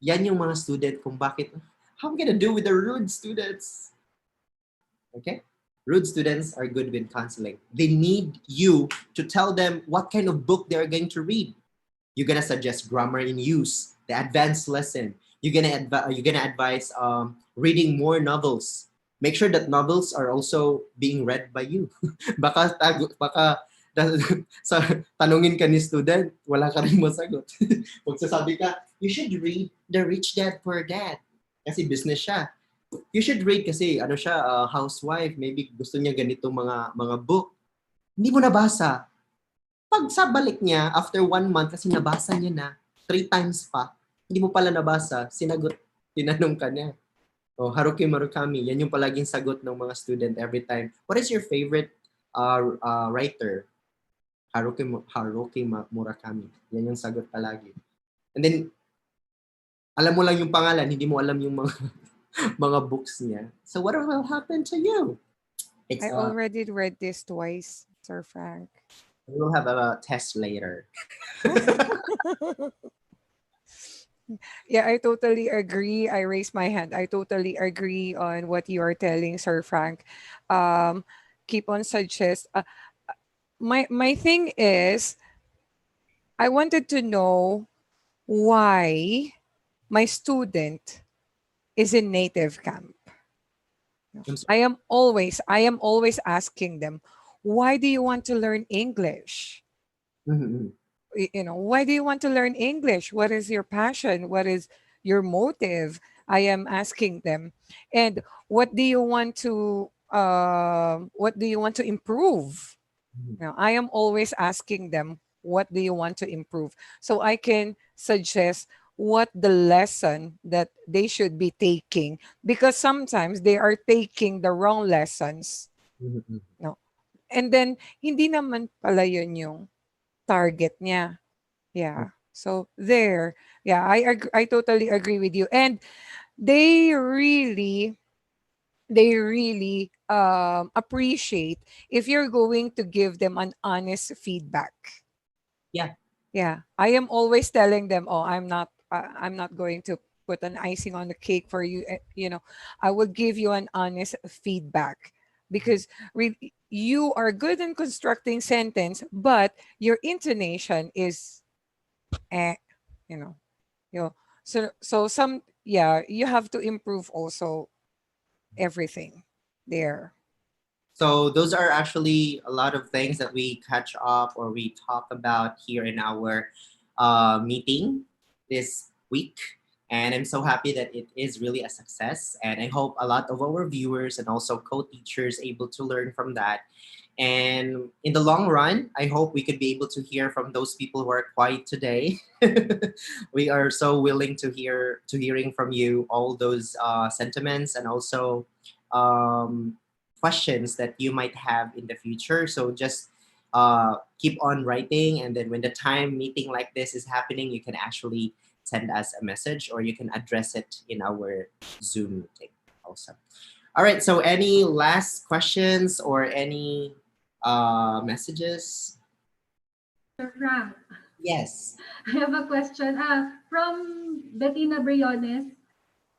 Yan yung mga student kung bakit, how am I gonna do with the rude students? Okay? Rude students are good with counseling. They need you to tell them what kind of book they're going to read. You're gonna suggest grammar in use, the advanced lesson. You're gonna advise reading more novels. Make sure that novels are also being read by you. baka sa tanungin ka ni student, wala ka rin masagot. Magsasabi ka, you should read The Rich Dad Poor Dad. Kasi business siya. You should read kasi ano siya, housewife, maybe gusto niya ganito mga book. Hindi mo nabasa. Pag sa balik niya, after 1 month, kasi nabasa niya na 3 times pa, hindi mo pala nabasa, tinanong ka niya. Haruki Murakami, yan yung palaging sagot ng mga student every time. What is your favorite writer? Haruki Murakami. Yan yung sagot palagi. And then, alam mo lang yung pangalan, hindi mo alam yung mga mga books niya. So what will happen to you? I already read this twice, Sir Frank. We'll have a test later. Yeah, I totally agree. I raise my hand. I totally agree on what you are telling, Sir Frank. Keep on suggest. My thing is, I wanted to know why my student is in NativeCamp. I am always asking them, why do you want to learn English? Mm-hmm. You know, why do you want to learn English? What is your passion? What is your motive? I am asking them. And what do you want to improve? Mm-hmm. Now, I am always asking them, what do you want to improve? So I can suggest what the lesson that they should be taking, because sometimes they are taking the wrong lessons. Mm-hmm. No. And then hindi naman pala yun yung target niya. Yeah. So there. Yeah, I totally agree with you. And they really appreciate if you're going to give them an honest feedback. Yeah. Yeah. I am always telling them, oh, I'm not going to put an icing on the cake for you. I will give you an honest feedback because you are good in constructing sentence, but your intonation is, eh, you know, you know. So some, yeah, you have to improve also everything there. So those are actually a lot of things that we catch up or we talk about here in our meeting this week. And I'm so happy that it is really a success. And I hope a lot of our viewers and also co-teachers able to learn from that. And in the long run, I hope we could be able to hear from those people who are quiet today. We are so willing to hearing from you all those sentiments and also um, questions that you might have in the future. So just keep on writing, and then when the time meeting like this is happening, you can actually send us a message or you can address it in our Zoom meeting also. All right, so any last questions or any messages? Sir Frank, Yes. I have a question. From Bettina Briones.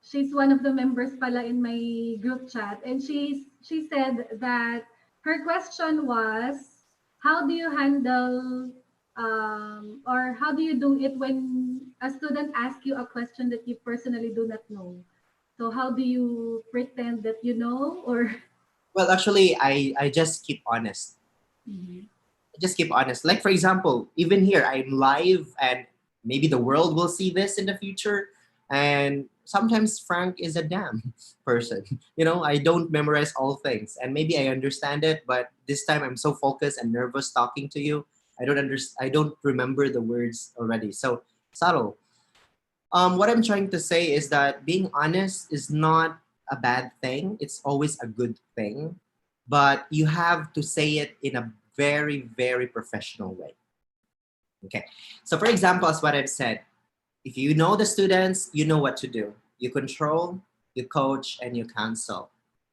She's one of the members pala in my group chat, and she said that her question was, how do you handle or how do you do it when a student asks you a question that you personally do not know? So how do you pretend that you know, or Well, actually, I just keep honest. Mhm. Just keep honest. Like for example, even here, I'm live, and maybe the world will see this in the future. And sometimes Frank is a damn person. I don't memorize all things, and maybe I understand it, but this time I'm so focused and nervous talking to you. I don't remember the words already. So subtle. What I'm trying to say is that being honest is not a bad thing. It's always a good thing, but you have to say it in a very, very professional way. Okay. So, for example, as what I've said, if you know the students, you know what to do. You control, you coach, and you counsel.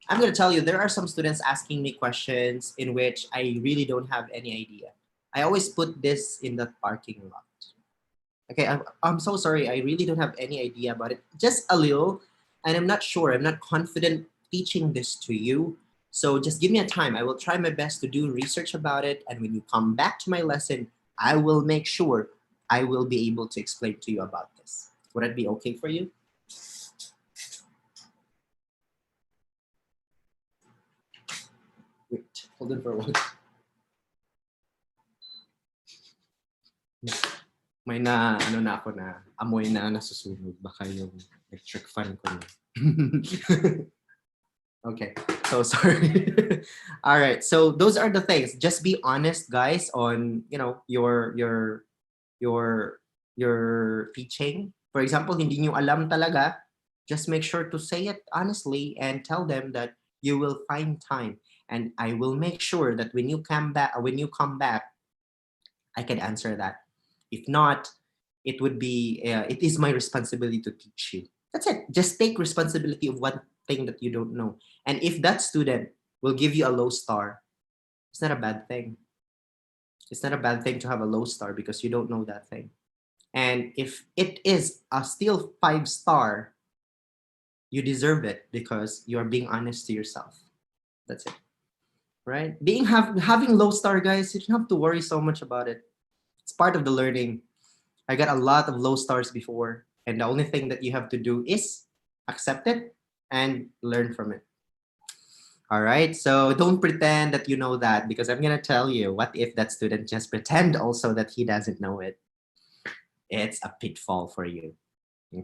I'm going to tell you, there are some students asking me questions in which I really don't have any idea. I always put this in the parking lot. Okay, I'm so sorry. I really don't have any idea about it. Just a little, and I'm not sure. I'm not confident teaching this to you. So just give me a time. I will try my best to do research about it. And when you come back to my lesson, I will make sure I will be able to explain to you about this. Would that be okay for you? Wait, hold on for a while. May ano na ako na amoy na nasusunog. Baka yung electric fan ko na. Okay, so sorry. All right, so those are the things. Just be honest, guys, on your teaching. For example, hindi nyo alam talaga, just make sure to say it honestly and tell them that you will find time, and I will make sure that when you come back, I can answer that. If not, it is my responsibility to teach you. That's it. Just take responsibility of one thing that you don't know. And if that student will give you a low star, it's not a bad thing. It's not a bad thing to have a low star because you don't know that thing. And if it is a still 5-star, you deserve it because you are being honest to yourself. That's it. Right? Having low star, guys, you don't have to worry so much about it. It's part of the learning. I got a lot of low stars before, and the only thing that you have to do is accept it and learn from it. All right, so don't pretend that you know that, because I'm gonna tell you, what if that student just pretend also that he doesn't know it? It's a pitfall for you.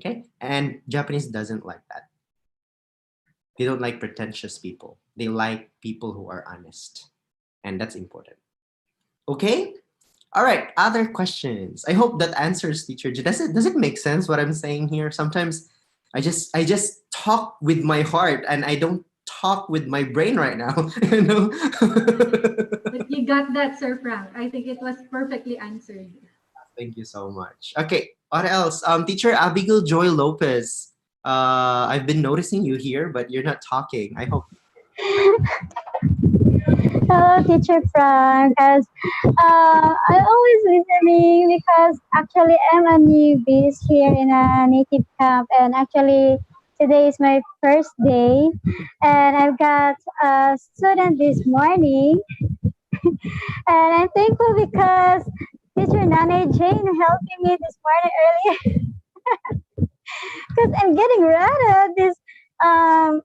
Okay, and Japanese doesn't like that. They don't like pretentious people. They like people who are honest, and that's important. Okay. All right, other questions. I hope that answers, teacher. Does it make sense what I'm saying here? Sometimes I just talk with my heart and I don't talk with my brain right now. But you got that, Sir Frank. I think it was perfectly answered. Thank you so much. Okay, what else? Teacher Abigail Joy Lopez. I've been noticing you here, but you're not talking. I hope. Hello, Teacher Frank. Because I always listening because actually I'm a newbie here in a native camp, and actually today is my first day, and I've got a student this morning, and I'm thankful because Teacher Nana Jane helping me this morning earlier because I'm getting rattled this um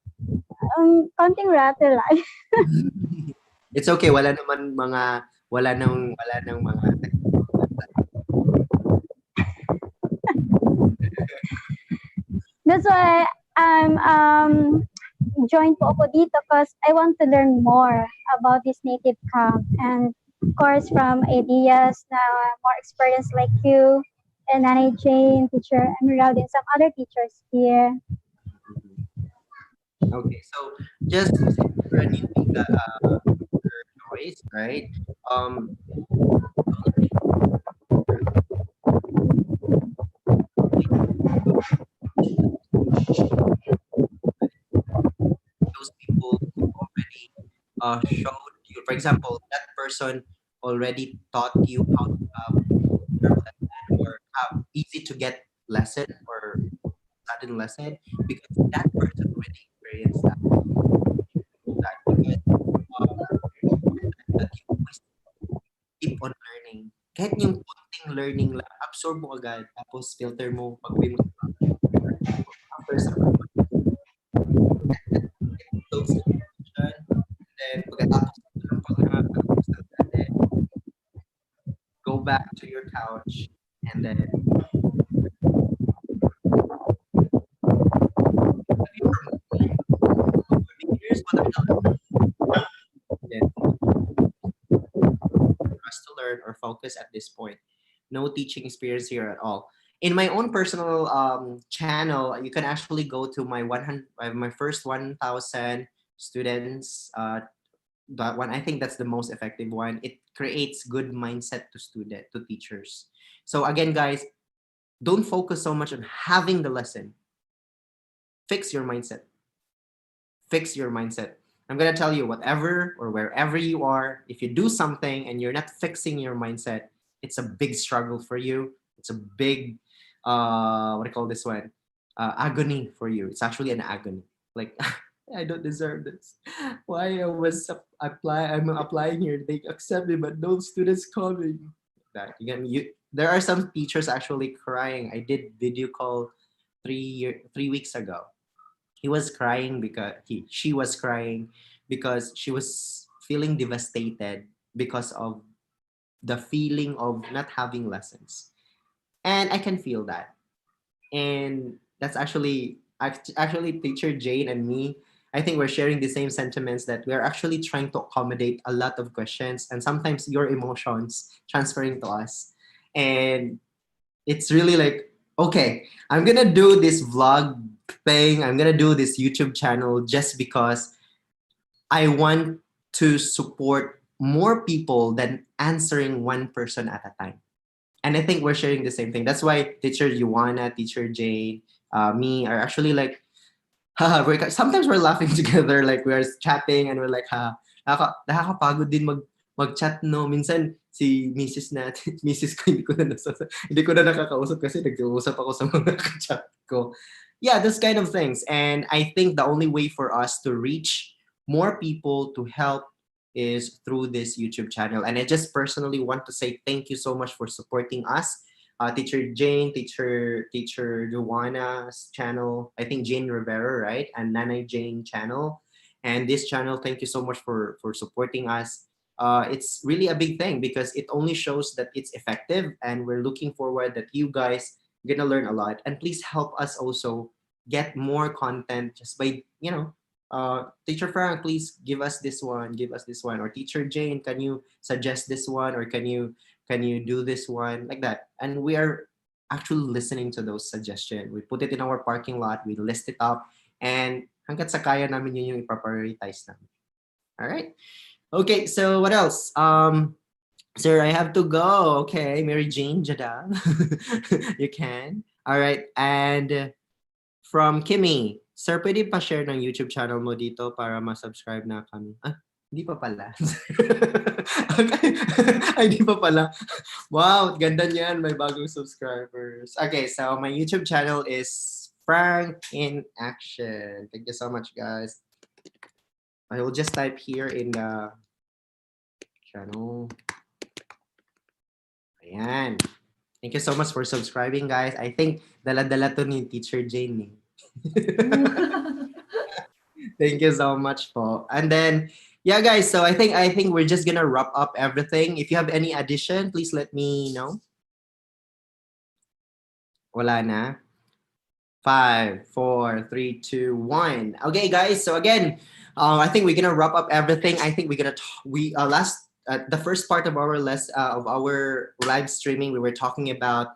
counting rattle. It's okay. Wala nang mga That's why I'm joined po ako dito because I want to learn more about this native camp, and of course from ideas na more experience like you and Nanay Jane, Teacher Emerald, and some other teachers here. Okay, so just since you're a newbie, choice, right? Um, those people who already showed you, for example, that person already taught you how to have your lesson or have easy to get lesson or sudden lesson because that person already experienced that because it's important that you always keep on learning. Kahit yung konting learning lang, absorb mo agad, tapos filter mo, pag-uwi mo after some close information, and then pagkatapos ng pag-focus ng natin, go back to your couch, and then here's what are the for us to learn or focus at this point. No teaching experience here at all. In my own personal channel, you can actually go to my 100, my first 1,000 students. That one, I think that's the most effective one. It creates good mindset to teachers. So again, guys, don't focus so much on having the lesson. Fix your mindset. Fix your mindset. I'm gonna tell you, whatever or wherever you are, if you do something and you're not fixing your mindset, it's a big struggle for you. It's a big, what do you call this one? Agony for you. It's actually an agony. Like, I don't deserve this. Why I'm applying here. They accept me, but no students coming. That again, there are some teachers actually crying. I did video call 3 weeks ago. He was crying because she was crying because she was feeling devastated because of the feeling of not having lessons. And I can feel that. And that's actually teacher Jane and me, I think we're sharing the same sentiments that we're actually trying to accommodate a lot of questions and sometimes your emotions transferring to us. And it's really like, okay, I'm gonna do this vlog thing, I'm gonna do this YouTube channel just because I want to support more people than answering one person at a time. And I think we're sharing the same thing. That's why teacher Yuana, teacher Jane, me are actually like, haha, sometimes we're laughing together, like we're chatting and we're like, ha, nakakapagod din mag-chat, no? Minsan, si Mrs. natin, Mrs. ko, hindi ko na nakakausap kasi nag-uusap ako sa mga chat ko. Yeah, those kind of things. And I think the only way for us to reach more people to help is through this YouTube channel. And I just personally want to say thank you so much for supporting us. Teacher Jane, teacher Joanna's channel, I think Jane Rivera, right? And Nanay Jane channel. And this channel, thank you so much for supporting us. It's really a big thing because it only shows that it's effective, and we're looking forward that you guys are gonna learn a lot. And please help us also get more content just by, Teacher Frank, please give us this one, or Teacher Jane, can you suggest this one, or can you do this one, like that. And we are actually listening to those suggestions. We put it in our parking lot, we list it up, and hanggat sa kaya namin yun yung ipaprioritize namin. All right. Okay, so what else? Sir, I have to go. Okay, Mary Jane Jada. You can. All right, and from Kimmy, Sir, pwede pa share ng YouTube channel mo dito para ma-subscribe na kami. Hindi pa pala. Okay. Ay, hindi pa pala. Wow, ganda niyan. May bagong subscribers. Okay, so my YouTube channel is Frank in Action. Thank you so much, guys. I will just type here in the channel. Ayan. Thank you so much for subscribing, guys. I think dala-dala to ni Teacher Jane. Thank you so much po. And then, yeah, guys. So I think we're just gonna wrap up everything. If you have any addition, please let me know. Wala na. 5, 4, 3, 2, 1. Okay, guys. So again, I think we're gonna wrap up everything. I think we're gonna the first part of our of our live streaming, we were talking about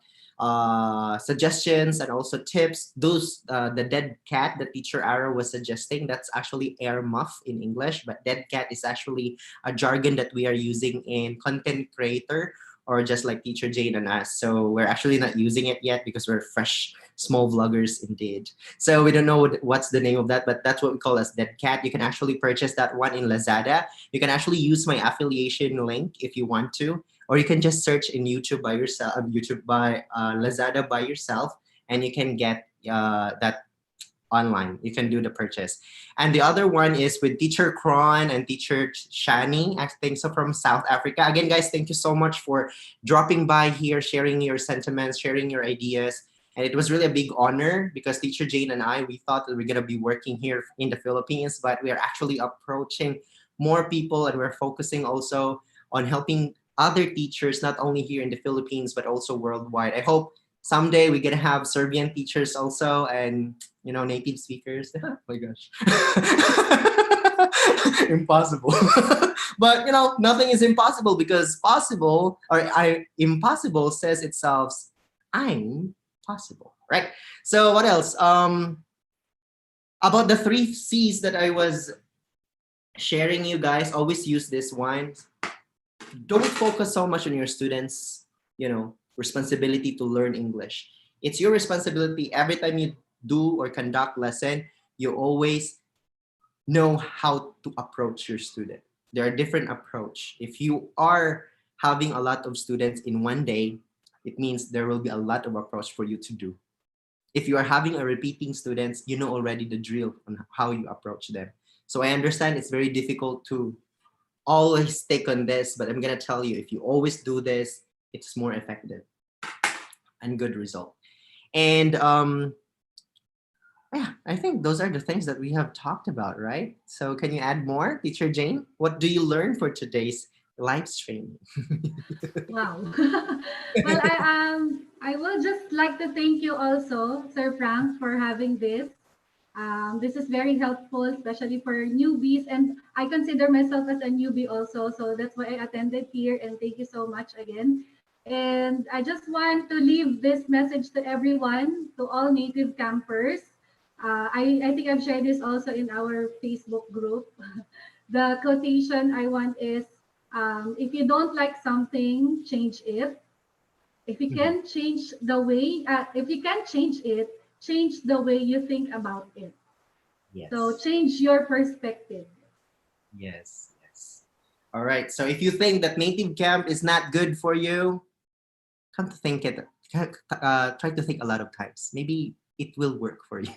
suggestions and also tips. Those the dead cat that teacher Ara was suggesting, that's actually air muff in English, but dead cat is actually a jargon that we are using in content creator or just like teacher Jane and us. So we're actually not using it yet because we're fresh small vloggers indeed. So we don't know what's the name of that, but that's what we call as dead cat. You can actually purchase that one in Lazada. You can actually use my affiliation link if you want to, or you can just search in YouTube by yourself, YouTube by Lazada by yourself, and you can get that online. You can do the purchase. And the other one is with teacher Kron and teacher Shani, I think so, from South Africa. Again, guys, thank you so much for dropping by here, sharing your sentiments, sharing your ideas. And it was really a big honor because teacher Jane and I, we thought that we're going to be working here in the Philippines, but we are actually approaching more people, and we're focusing also on helping other teachers, not only here in the Philippines, but also worldwide. I hope someday we're gonna have Serbian teachers also, and native speakers. Oh my gosh. Impossible. But nothing is impossible because possible, or impossible says itself, I'm possible, right? So what else? About the 3 C's that I was sharing you guys, always use this one. Don't focus so much on your students, responsibility to learn English. It's your responsibility every time you do or conduct lesson, you always know how to approach your student. There are different approach. If you are having a lot of students in one day, it means there will be a lot of approach for you to do. If you are having a repeating students, you know already the drill on how you approach them. So I understand it's very difficult to always stick on this, but I'm gonna tell you, if you always do this, it's more effective and good result. And yeah, I think those are the things that we have talked about, right? So can you add more, teacher Jane? What do you learn for today's live stream? Wow. Well, I would just like to thank you also, Sir Frank, for having this. This is very helpful, especially for newbies, and I consider myself as a newbie also, so that's why I attended here, and thank you so much again. And I just want to leave this message to everyone, to all native campers. I think I've shared this also in our Facebook group. The quotation I want is, if you don't like something, change it. If you can change the way, if you can change it, change the way you think about it. Yes. So change your perspective. Yes. All right. So if you think that NativeCamp is not good for you, come to think it. Try to think a lot of times. Maybe it will work for you.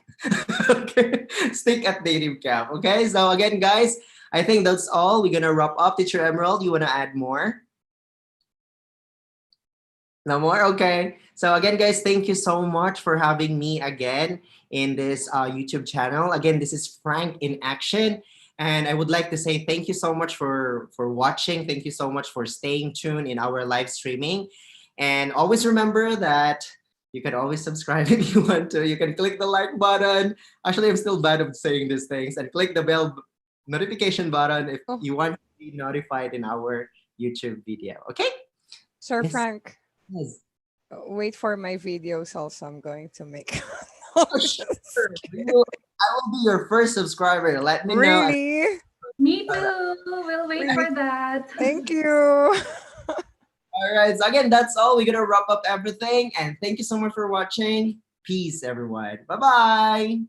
Okay. Stick at NativeCamp. Okay. So again, guys, I think that's all. We're gonna wrap up. Teacher Emerald, you wanna add more? No more? Okay. So again, guys, thank you so much for having me again in this YouTube channel. Again, this is Frank in Action. And I would like to say thank you so much for watching. Thank you so much for staying tuned in our live streaming. And always remember that you can always subscribe if you want to. You can click the like button. Actually, I'm still bad at saying these things. And click the bell notification button if you want to be notified in our YouTube video. Okay? Sir Yes. Frank, Yes. wait for my videos also. I'm going to make. For sure. I will be your first subscriber. Let me know. Really? Me too. We'll wait for that. Thank you. All right. So again, that's all. We're gonna wrap up everything. And thank you so much for watching. Peace, everyone. Bye-bye.